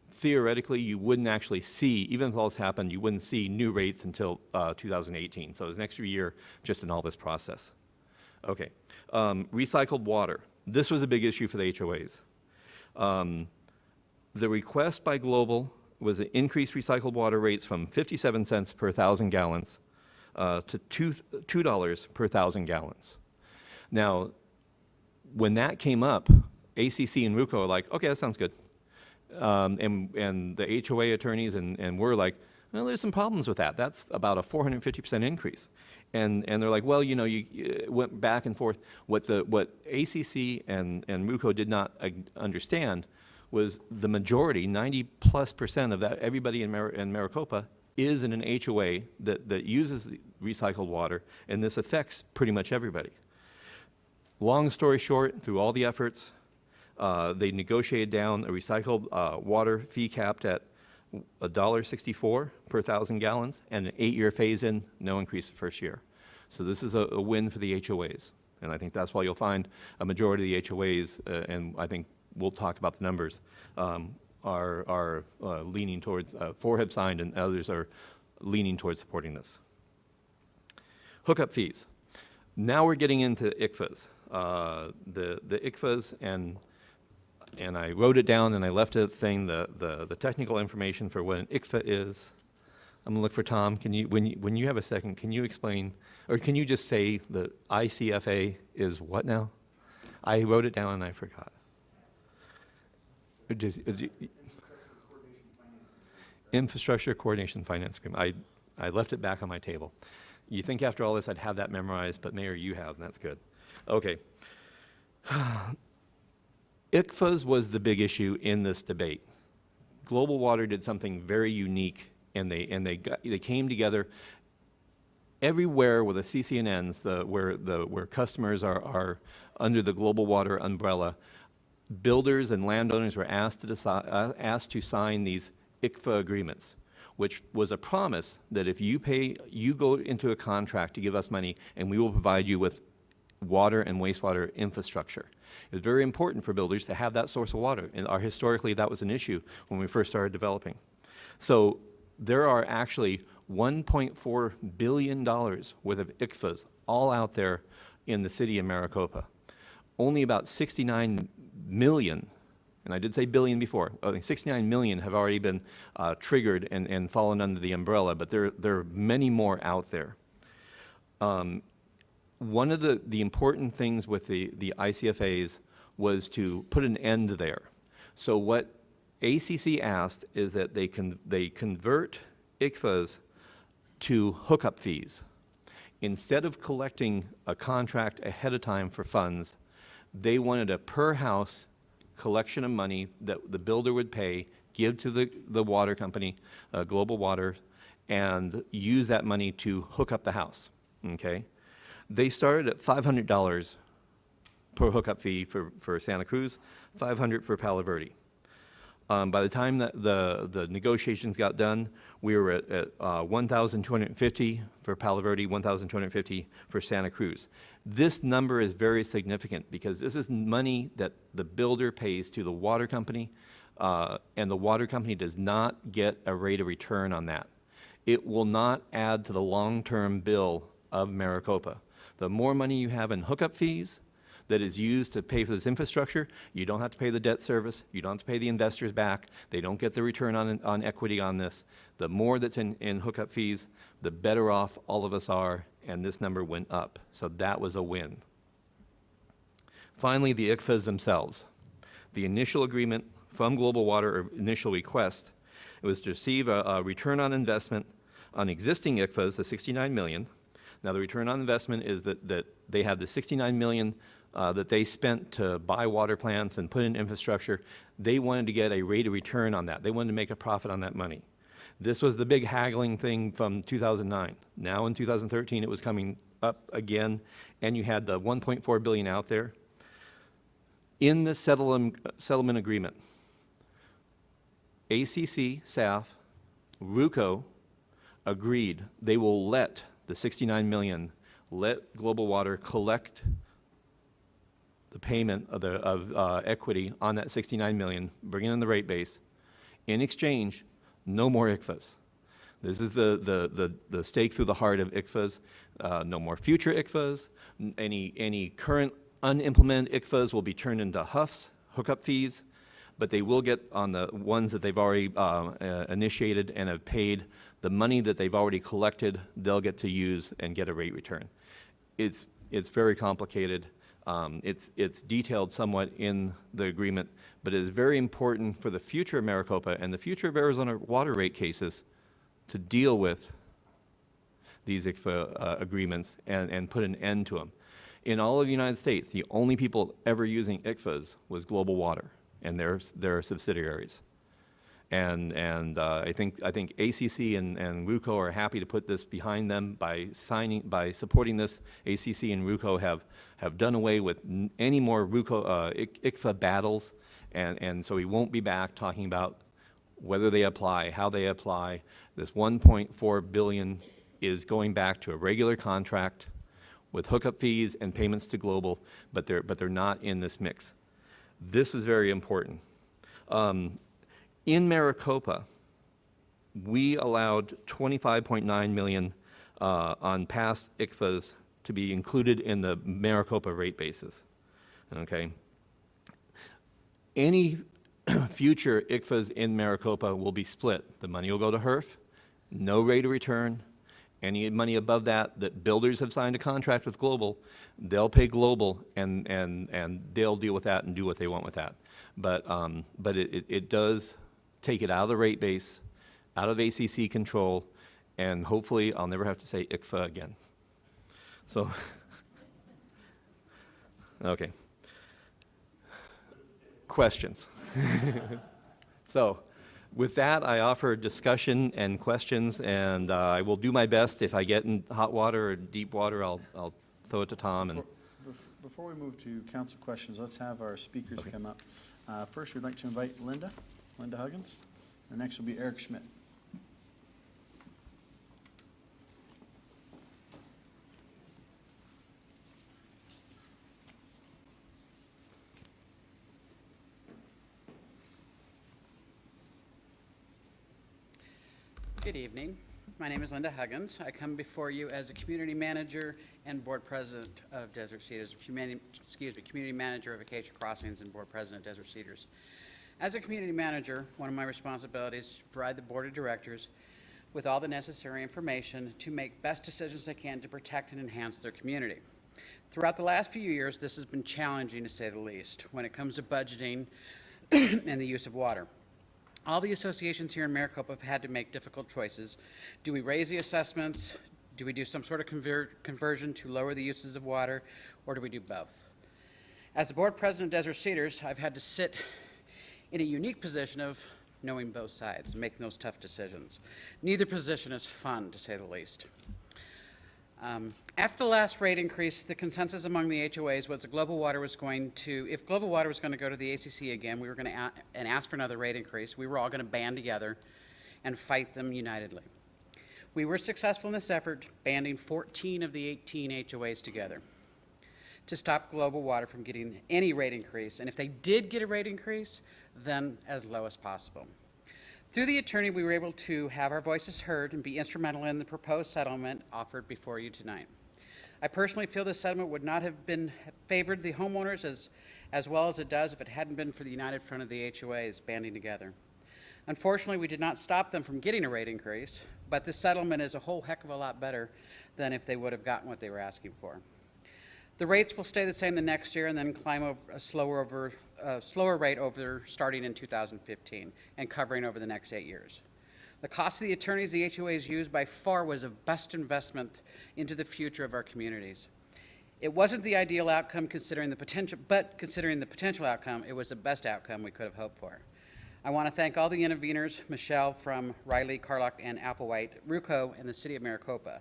theoretically, you wouldn't actually see, even if all this happened, you wouldn't see new rates until 2018. So it's an extra year just in all this process. Okay, recycled water. This was a big issue for the HOAs. The request by Global was to increase recycled water rates from 57 cents per 1,000 gallons to $2 per 1,000 gallons. Now, when that came up, ACC and RUCO are like, okay, that sounds good. And the HOA attorneys and we're like, well, there's some problems with that. That's about a 450% increase. And they're like, well, you know, you went back and forth. What ACC and RUCO did not understand was the majority, 90+% of that, everybody in Maricopa is in an HOA that uses the recycled water, and this affects pretty much everybody. Long story short, through all the efforts, they negotiated down a recycled water fee capped at $1.64 per 1,000 gallons and an 8-year phase-in, no increase the first year. So this is a win for the HOAs. And I think that's why you'll find a majority of the HOAs, and I think we'll talk about the numbers, are leaning towards, 4 have signed and others are leaning towards supporting this. Hookup fees. Now we're getting into ICFAs. The ICFAs, and I wrote it down and I left a thing, the technical information for what an ICFA is. I'm gonna look for Tom. Can you, when you have a second, can you explain, or can you just say the ICFA is what now? I wrote it down and I forgot. Infrastructure Coordination Finance Agreement. I left it back on my table. You think after all this I'd have that memorized, but Mayor, you have, and that's good. Okay. ICFAs was the big issue in this debate. Global Water did something very unique, and they came together everywhere with the CCNNs, where customers are under the Global Water umbrella. Builders and landowners were asked to sign these ICFA agreements, which was a promise that if you go into a contract to give us money, and we will provide you with water and wastewater infrastructure. It was very important for builders to have that source of water, and historically that was an issue when we first started developing. So there are actually $1.4 billion worth of ICFAs all out there in the city of Maricopa. Only about 69 million, and I did say billion before, 69 million have already been triggered and fallen under the umbrella, but there are many more out there. One of the important things with the ICFAs was to put an end there. So what ACC asked is that they convert ICFAs to hookup fees. Instead of collecting a contract ahead of time for funds, they wanted a per house collection of money that the builder would pay, give to the water company, Global Water, and use that money to hook up the house, okay? They started at $500 per hookup fee for Santa Cruz, $500 for Palo Verde. By the time that the negotiations got done, we were at $1,250 for Palo Verde, $1,250 for Santa Cruz. This number is very significant because this is money that the builder pays to the water company, and the water company does not get a rate of return on that. It will not add to the long-term bill of Maricopa. The more money you have in hookup fees that is used to pay for this infrastructure, you don't have to pay the debt service, you don't have to pay the investors back, they don't get the return on equity on this. The more that's in hookup fees, the better off all of us are, and this number went up. So that was a win. Finally, the ICFAs themselves. The initial agreement from Global Water, or initial request, it was to receive a return on investment on existing ICFAs, the 69 million. Now, the return on investment is that they have the 69 million that they spent to buy water plants and put in infrastructure. They wanted to get a rate of return on that. They wanted to make a profit on that money. This was the big haggling thing from 2009. Now in 2013, it was coming up again, and you had the 1.4 billion out there. In the settlement agreement, ACC, SAF, RUCO agreed they will let the 69 million, let Global Water collect the payment of equity on that 69 million, bring in the rate base. In exchange, no more ICFAs. This is the stake through the heart of ICFAs. No more future ICFAs. Any current unimplemented ICFAs will be turned into HUFs, hookup fees, but they will get on the ones that they've already initiated and have paid. The money that they've already collected, they'll get to use and get a rate return. It's very complicated. It's detailed somewhat in the agreement, but it is very important for the future of Maricopa and the future of Arizona water rate cases to deal with these ICFA agreements and put an end to them. In all of the United States, the only people ever using ICFAs was Global Water and their subsidiaries. And I think ACC and RUCO are happy to put this behind them by supporting this. ACC and RUCO have done away with any more ICFA battles, and so we won't be back talking about whether they apply, how they apply. This 1.4 billion is going back to a regular contract with hookup fees and payments to Global, but they're not in this mix. This is very important. In Maricopa, we allowed 25.9 million on past ICFAs to be included in the Maricopa rate basis, okay? Any future ICFAs in Maricopa will be split. The money will go to HERF, no rate of return. Any money above that, that builders have signed a contract with Global, they'll pay Global, and they'll deal with that and do what they want with that. But it does take it out of the rate base, out of ACC control, and hopefully I'll never have to say ICFA again. So, okay. Questions? So, with that, I offer discussion and questions, and I will do my best. If I get in hot water or deep water, I'll throw it to Tom. And Before we move to council questions, let's have our speakers come up. First, we'd like to invite Linda Huggins. The next will be Eric Schmidt. Good evening. My name is Linda Huggins. I come before you as a community manager and board president of Desert Cedars, community manager of Acacia Crossings and board president of Desert Cedars. As a community manager, one of my responsibilities is to provide the board of directors with all the necessary information to make best decisions they can to protect and enhance their community. Throughout the last few years, this has been challenging to say the least when it comes to budgeting and the use of water. All the associations here in Maricopa have had to make difficult choices. Do we raise the assessments? Do we do some sort of conversion to lower the uses of water? Or do we do both? As the board president of Desert Cedars, I've had to sit in a unique position of knowing both sides and making those tough decisions. Neither position is fun, to say the least. After the last rate increase, the consensus among the HOAs was that Global Water was going to, if Global Water was going to go to the ACC again, we were going to and ask for another rate increase. We were all going to band together and fight them unitedly. We were successful in this effort, banding 14 of the 18 HOAs together to stop Global Water from getting any rate increase, and if they did get a rate increase, then as low as possible. Through the attorney, we were able to have our voices heard and be instrumental in the proposed settlement offered before you tonight. I personally feel this settlement would not have been favored the homeowners as well as it does if it hadn't been for the united front of the HOAs banding together. Unfortunately, we did not stop them from getting a rate increase, but this settlement is a whole heck of a lot better than if they would have gotten what they were asking for. The rates will stay the same the next year and then climb over a slower rate over starting in 2015 and covering over the next 8 years. The cost of the attorneys the HOAs used by far was a best investment into the future of our communities. It wasn't the ideal outcome considering the potential, but considering the potential outcome, it was the best outcome we could have hoped for. I want to thank all the interveners, Michelle from Riley, Carlock, and Applewhite, Ruco, and the City of Maricopa.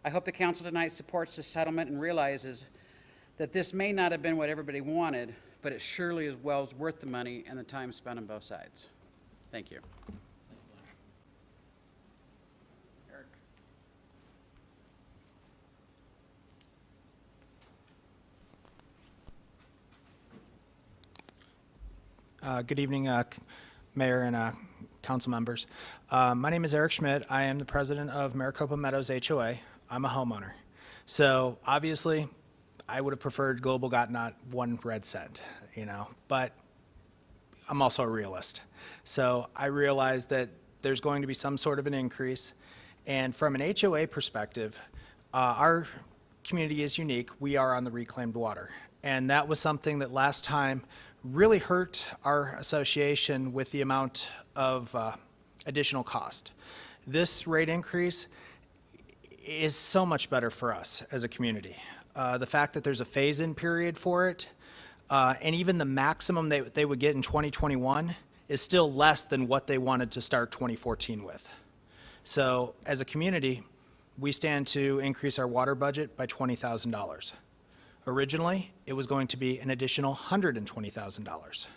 I hope the council tonight supports this settlement and realizes that this may not have been what everybody wanted, but it surely as well is worth the money and the time spent on both sides. Thank you. Good evening, Mayor and council members. My name is Eric Schmidt. I am the president of Maricopa Meadows HOA. I'm a homeowner. So obviously, I would have preferred Global got not 1 red cent, but I'm also a realist. So I realize that there's going to be some sort of an increase. And from an HOA perspective, our community is unique. We are on the reclaimed water. And that was something that last time really hurt our association with the amount of additional cost. This rate increase is so much better for us as a community. The fact that there's a phase-in period for it, and even the maximum they would get in 2021 is still less than what they wanted to start 2014 with. So as a community, we stand to increase our water budget by $20,000. Originally, it was going to be an additional $120,000.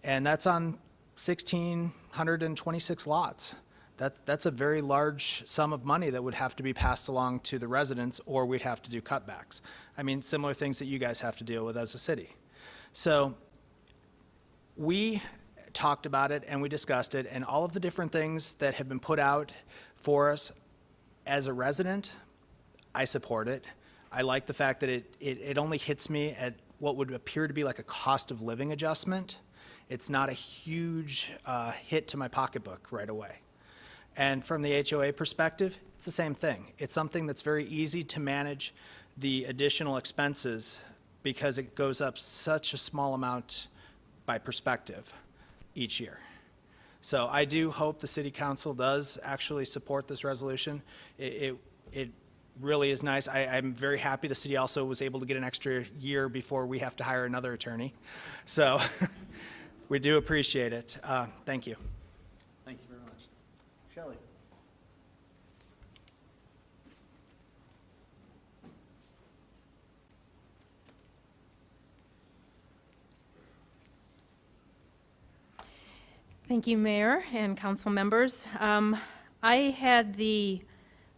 And that's on 1,626 lots. That's a very large sum of money that would have to be passed along to the residents, or we'd have to do cutbacks. I mean, similar things that you guys have to deal with as a city. So we talked about it and we discussed it, and all of the different things that have been put out for us as a resident, I support it. I like the fact that it only hits me at what would appear to be like a cost of living adjustment. It's not a huge hit to my pocketbook right away. And from the HOA perspective, it's the same thing. It's something that's very easy to manage the additional expenses because it goes up such a small amount by perspective each year. So I do hope the city council does actually support this resolution. It really is nice. I'm very happy the city also was able to get an extra year before we have to hire another attorney. So we do appreciate it. Thank you. Thank you very much. Shelley? Thank you, Mayor and council members. I had the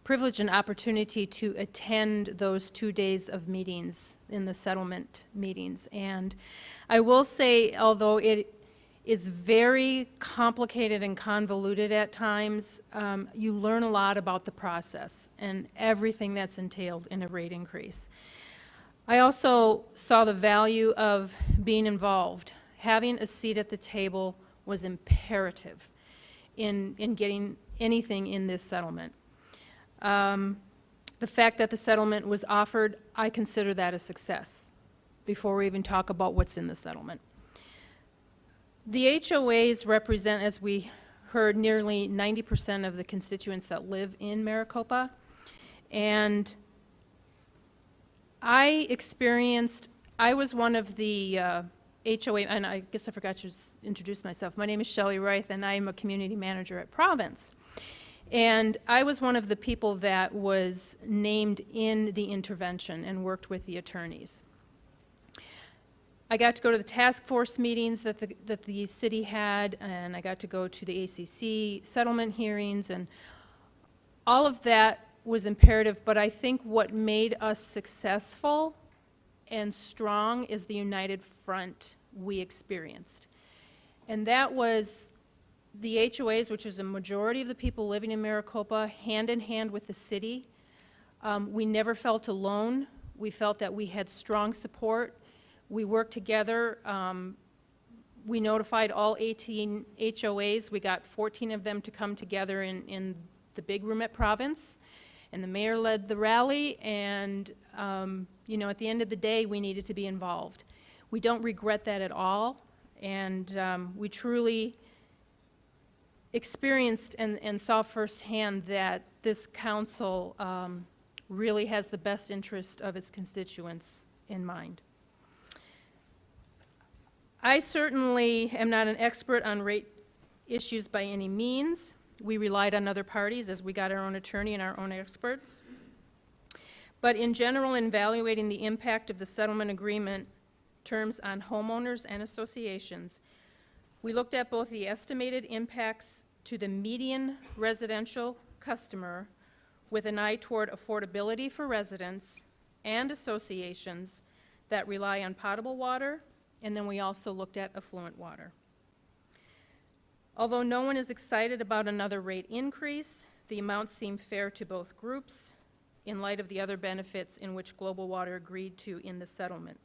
privilege and opportunity to attend those 2 days of meetings in the settlement meetings. And I will say, although it is very complicated and convoluted at times, you learn a lot about the process and everything that's entailed in a rate increase. I also saw the value of being involved. Having a seat at the table was imperative in getting anything in this settlement. The fact that the settlement was offered, I consider that a success before we even talk about what's in the settlement. The HOAs represent, as we heard, nearly 90% of the constituents that live in Maricopa. And I was one of the HOA, and I guess I forgot to introduce myself. My name is Shelley Reith, and I am a community manager at Province. And I was one of the people that was named in the intervention and worked with the attorneys. I got to go to the task force meetings that the city had, and I got to go to the ACC settlement hearings, and all of that was imperative, but I think what made us successful and strong is the united front we experienced. And that was the HOAs, which is a majority of the people living in Maricopa, hand in hand with the city. We never felt alone. We felt that we had strong support. We worked together. We notified all 18 HOAs. We got 14 of them to come together in the big room at Province. And the mayor led the rally, and you know, at the end of the day, we needed to be involved. We don't regret that at all, and we truly experienced and saw firsthand that this council really has the best interest of its constituents in mind. I certainly am not an expert on rate issues by any means. We relied on other parties as we got our own attorney and our own experts. But in general, in evaluating the impact of the settlement agreement terms on homeowners and associations, we looked at both the estimated impacts to the median residential customer with an eye toward affordability for residents and associations that rely on potable water, and then we also looked at affluent water. Although no one is excited about another rate increase, the amounts seem fair to both groups in light of the other benefits in which Global Water agreed to in the settlement.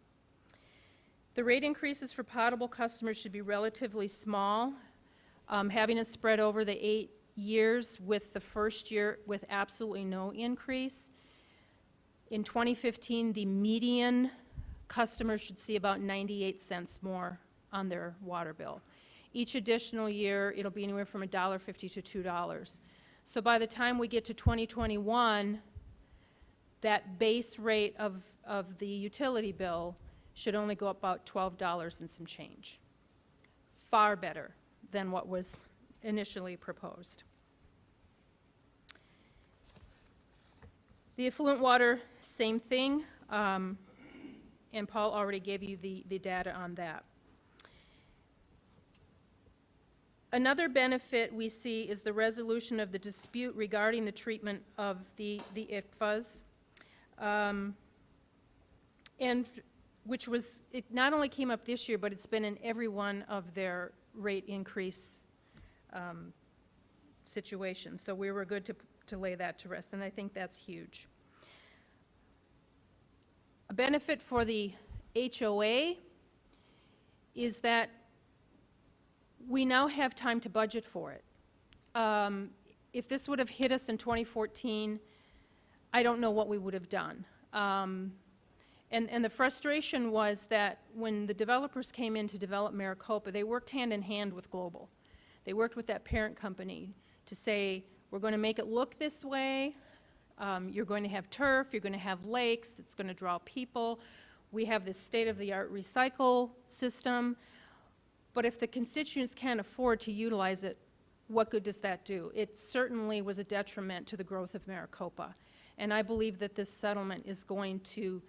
The rate increases for potable customers should be relatively small, having it spread over the 8 years with the first year with absolutely no increase. In 2015, the median customer should see about 98 cents more on their water bill. Each additional year, it'll be anywhere from $1.50 to $2. So by the time we get to 2021, that base rate of the utility bill should only go up about $12 and some change. Far better than what was initially proposed. The affluent water, same thing, and Paul already gave you the data on that. Another benefit we see is the resolution of the dispute regarding the treatment of the ICFAs, and which was, it not only came up this year, but it's been in every one of their rate increase situations. So we were good to lay that to rest, and I think that's huge. A benefit for the HOA is that we now have time to budget for it. if this would have hit us in 2014, I don't know what we would have done. And the frustration was that when the developers came in to develop Maricopa, they worked hand in hand with Global. They worked with that parent company to say, we're going to make it look this way. You're going to have turf, you're going to have lakes, it's going to draw people. We have this state-of-the-art recycle system. But if the constituents can't afford to utilize it, what good does that do? It certainly was a detriment to the growth of Maricopa. And I believe that this settlement is going to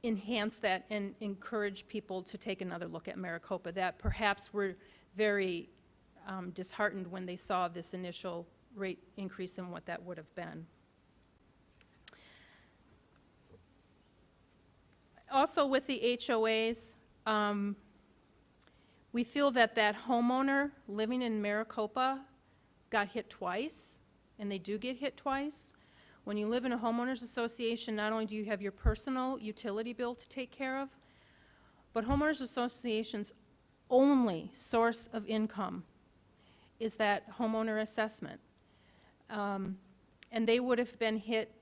enhance that and encourage people to take another look at Maricopa that perhaps were very disheartened when they saw this initial rate increase and what that would have been. Also with the HOAs, we feel that that homeowner living in Maricopa got hit twice, and they do get hit twice. When you live in a homeowners association, not only do you have your personal utility bill to take care of, but homeowners associations' only source of income is that homeowner assessment. And they would have been hit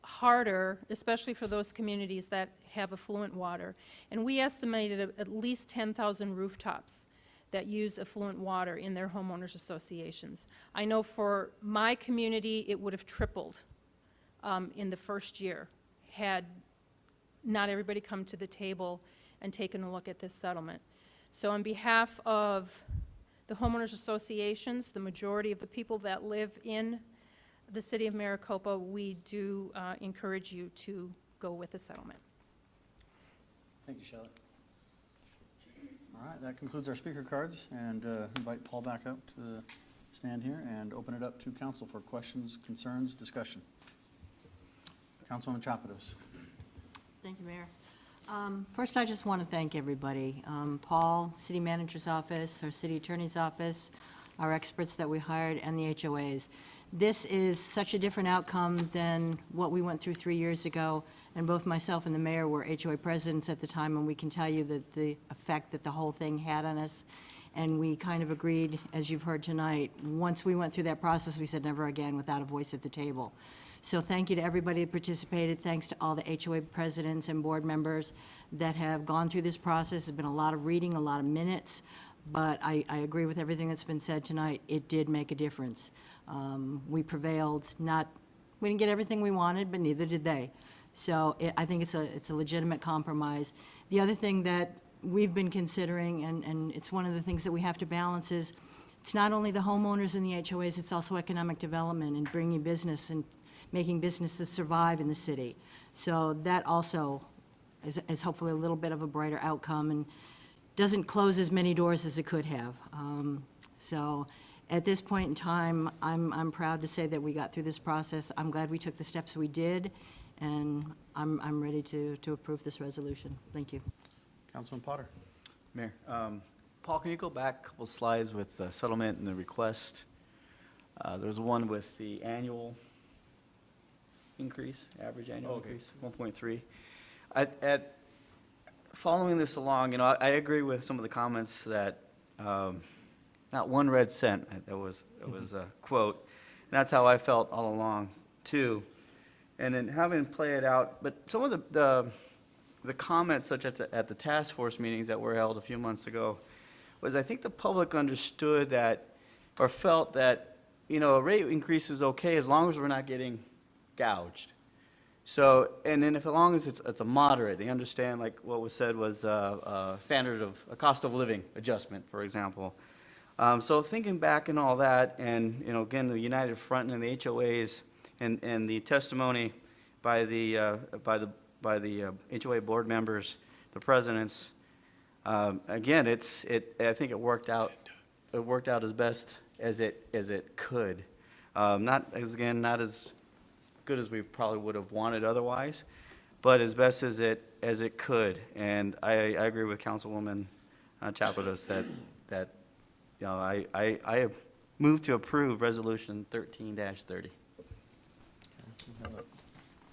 harder, especially for those communities that have affluent water. And we estimated at least 10,000 rooftops that use affluent water in their homeowners associations. I know for my community, it would have tripled in the first year had not everybody come to the table and taken a look at this settlement. So on behalf of the homeowners associations, the majority of the people that live in the city of Maricopa, we do encourage you to go with the settlement. Thank you, Shelley. All right, that concludes our speaker cards, and invite Paul back up to stand here and open it up to council for questions, concerns, discussion. Councilwoman Chapados. Thank you, Mayor. First, I just want to thank everybody. Paul, City Manager's Office, our City Attorney's Office, our experts that we hired, and the HOAs. This is such a different outcome than what we went through 3 years ago, and both myself and the mayor were HOA presidents at the time, and we can tell you that the effect that the whole thing had on us, and we kind of agreed, as you've heard tonight, once we went through that process, we said never again without a voice at the table. So thank you to everybody that participated. Thanks to all the HOA presidents and board members that have gone through this process. There's been a lot of reading, a lot of minutes, but I agree with everything that's been said tonight. It did make a difference. We prevailed. We didn't get everything we wanted, but neither did they. So I think it's a legitimate compromise. The other thing that we've been considering, and it's one of the things that we have to balance, is it's not only the homeowners and the HOAs, it's also economic development and bringing business and making businesses survive in the city. So that also is hopefully a little bit of a brighter outcome and doesn't close as many doors as it could have. So at this point in time, I'm proud to say that we got through this process. I'm glad we took the steps we did, and I'm ready to approve this resolution. Thank you. Councilman Potter. Mayor, Paul, can you go back a couple slides with the settlement and the request? There's one with the annual increase, average annual increase, 1.3. Following this along, I agree with some of the comments that not one red cent, it was a quote, and that's how I felt all along too. And then having play it out, but some of the comments such as at the task force meetings that were held a few months ago was I think the public understood that or felt that, a rate increase is okay as long as we're not getting gouged. So, and then as long as it's a moderate, they understand, like what was said was standard of a cost of living adjustment, for example. So thinking back and all that, and again, the United Front and the HOAs and the testimony by the HOA board members, the presidents, again, I think it worked out. It worked out as best as it could. Not as good as we probably would have wanted otherwise, but as best as it could. And I agree with Councilwoman Chapados that I move to approve Resolution 13-30.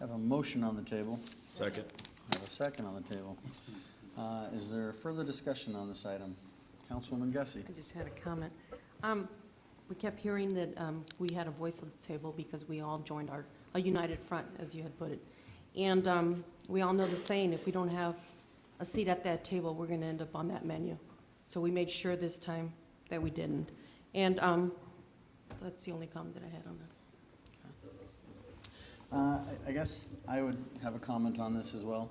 Have a motion on the table. Second. Have a second on the table. Is there further discussion on this item? Councilwoman Gussie. I just had a comment. We kept hearing that we had a voice at the table because we all joined a united front, as you had put it. And we all know the saying, if we don't have a seat at that table, we're going to end up on that menu. So we made sure this time that we didn't. And that's the only comment that I had on that. I guess I would have a comment on this as well.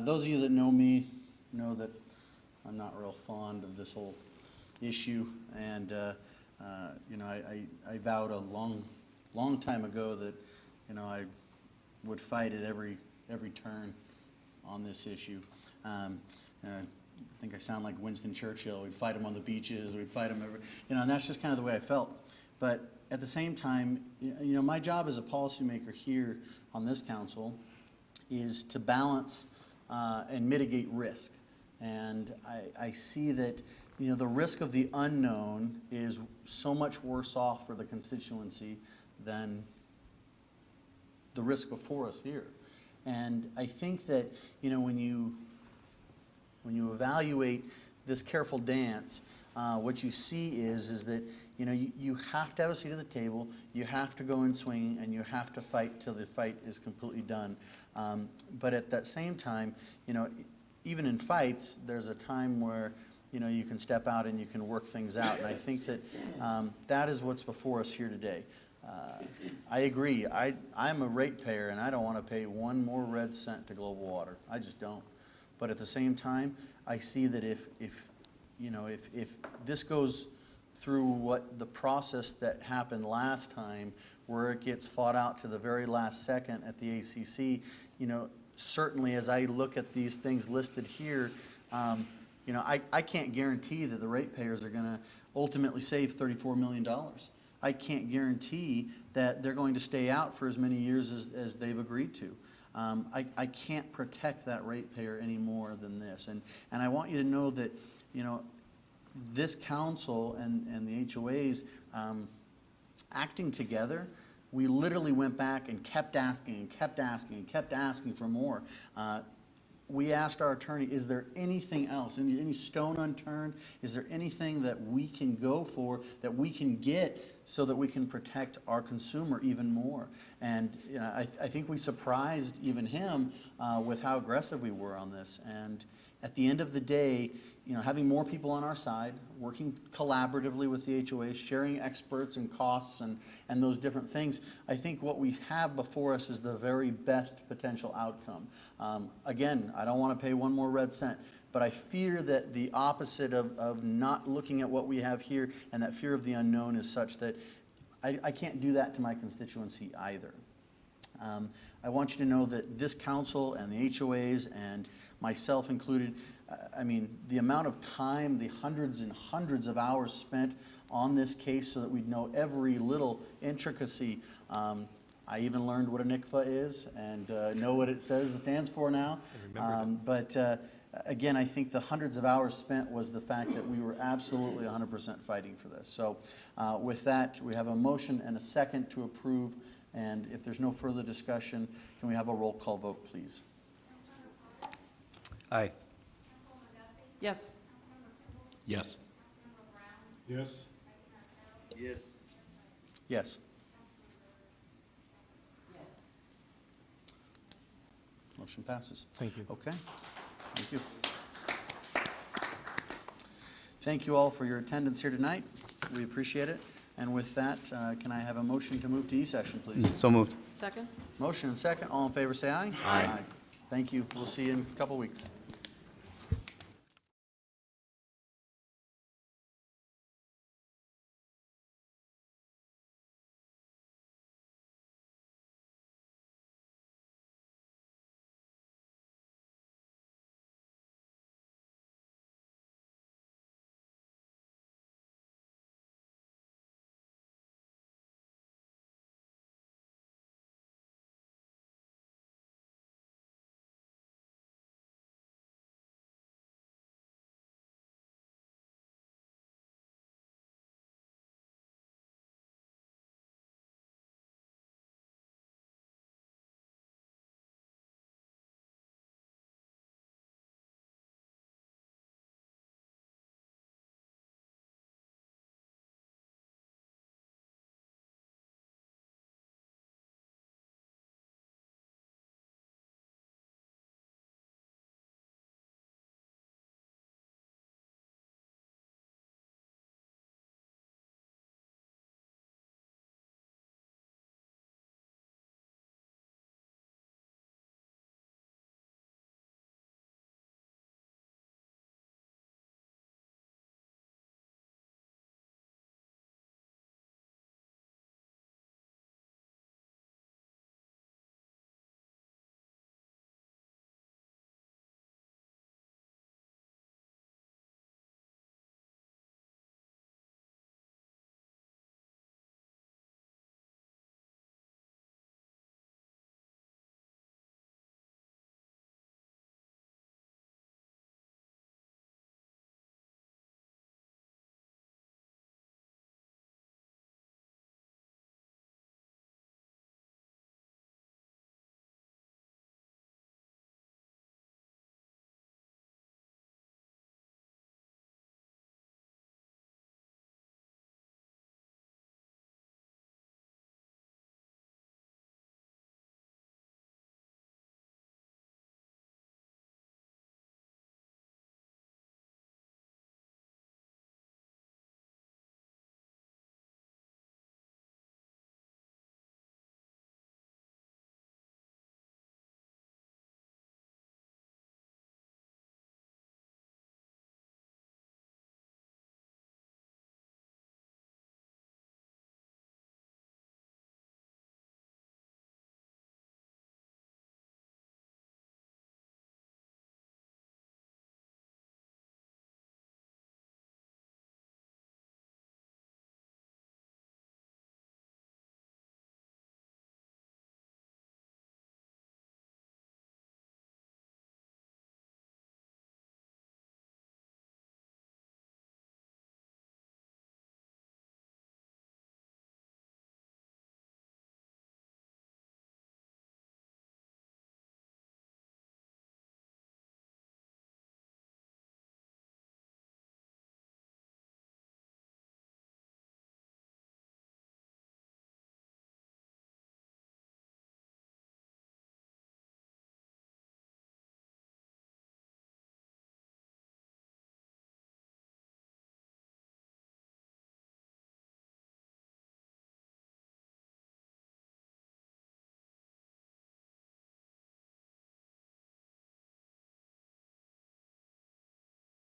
Those of you that know me know that I'm not real fond of this whole issue, and you know, I vowed a long time ago that, you know, I would fight at every turn on this issue. I think I sound like Winston Churchill. We'd fight them on the beaches. We'd fight them you know, and that's just kind of the way I felt. But at the same time, you know, my job as a policymaker here on this council is to balance and mitigate risk. And I see that, you know, the risk of the unknown is so much worse off for the constituency than the risk before us here. And I think that, you know, when you evaluate this careful dance, what you see is that, you know, you have to have a seat at the table, you have to go in swinging, and you have to fight till the fight is completely done. But at that same time, you know, even in fights, there's a time where, you know, you can step out and you can work things out. And I think that that is what's before us here today. I agree. I'm a ratepayer, and I don't want to pay one more red cent to Global Water. I just don't. But at the same time, I see that if this goes through what the process that happened last time, where it gets fought out to the very last second at the ACC, you know, certainly as I look at these things listed here, you know, I can't guarantee that the ratepayers are going to ultimately save $34 million. I can't guarantee that they're going to stay out for as many years as they've agreed to. I can't protect that ratepayer any more than this. And I want you to know that, you know, this council and the HOAs acting together, we literally went back and kept asking and kept asking and kept asking for more. We asked our attorney, is there anything else, any stone unturned? Is there anything that we can go for, that we can get so that we can protect our consumer even more? And you know, I think we surprised even him with how aggressive we were on this. And at the end of the day, you know, having more people on our side, working collaboratively with the HOAs, sharing experts and costs and those different things, I think what we have before us is the very best potential outcome. Again, I don't want to pay one more red cent, but I fear that the opposite of not looking at what we have here and that fear of the unknown is such that I can't do that to my constituency either. I want you to know that this council and the HOAs and myself included, I mean, the amount of time, the hundreds and hundreds of hours spent on this case so that we'd know every little intricacy. I even learned what a NICFA is and know what it says and stands for now. But again, I think the hundreds of hours spent was the fact that we were absolutely 100% fighting for this. So with that, we have a motion and a second to approve. And if there's no further discussion, can we have a roll call vote, please? Aye. Yes. Yes. Yes? Yes. Yes. Motion passes. Thank you. Okay. Thank you. Thank you all for your attendance here tonight. We appreciate it. And with that, can I have a motion to move to E-session, please? So moved. Second? Motion and second. All in favor, say aye. Aye. Thank you. We'll see you in a couple weeks.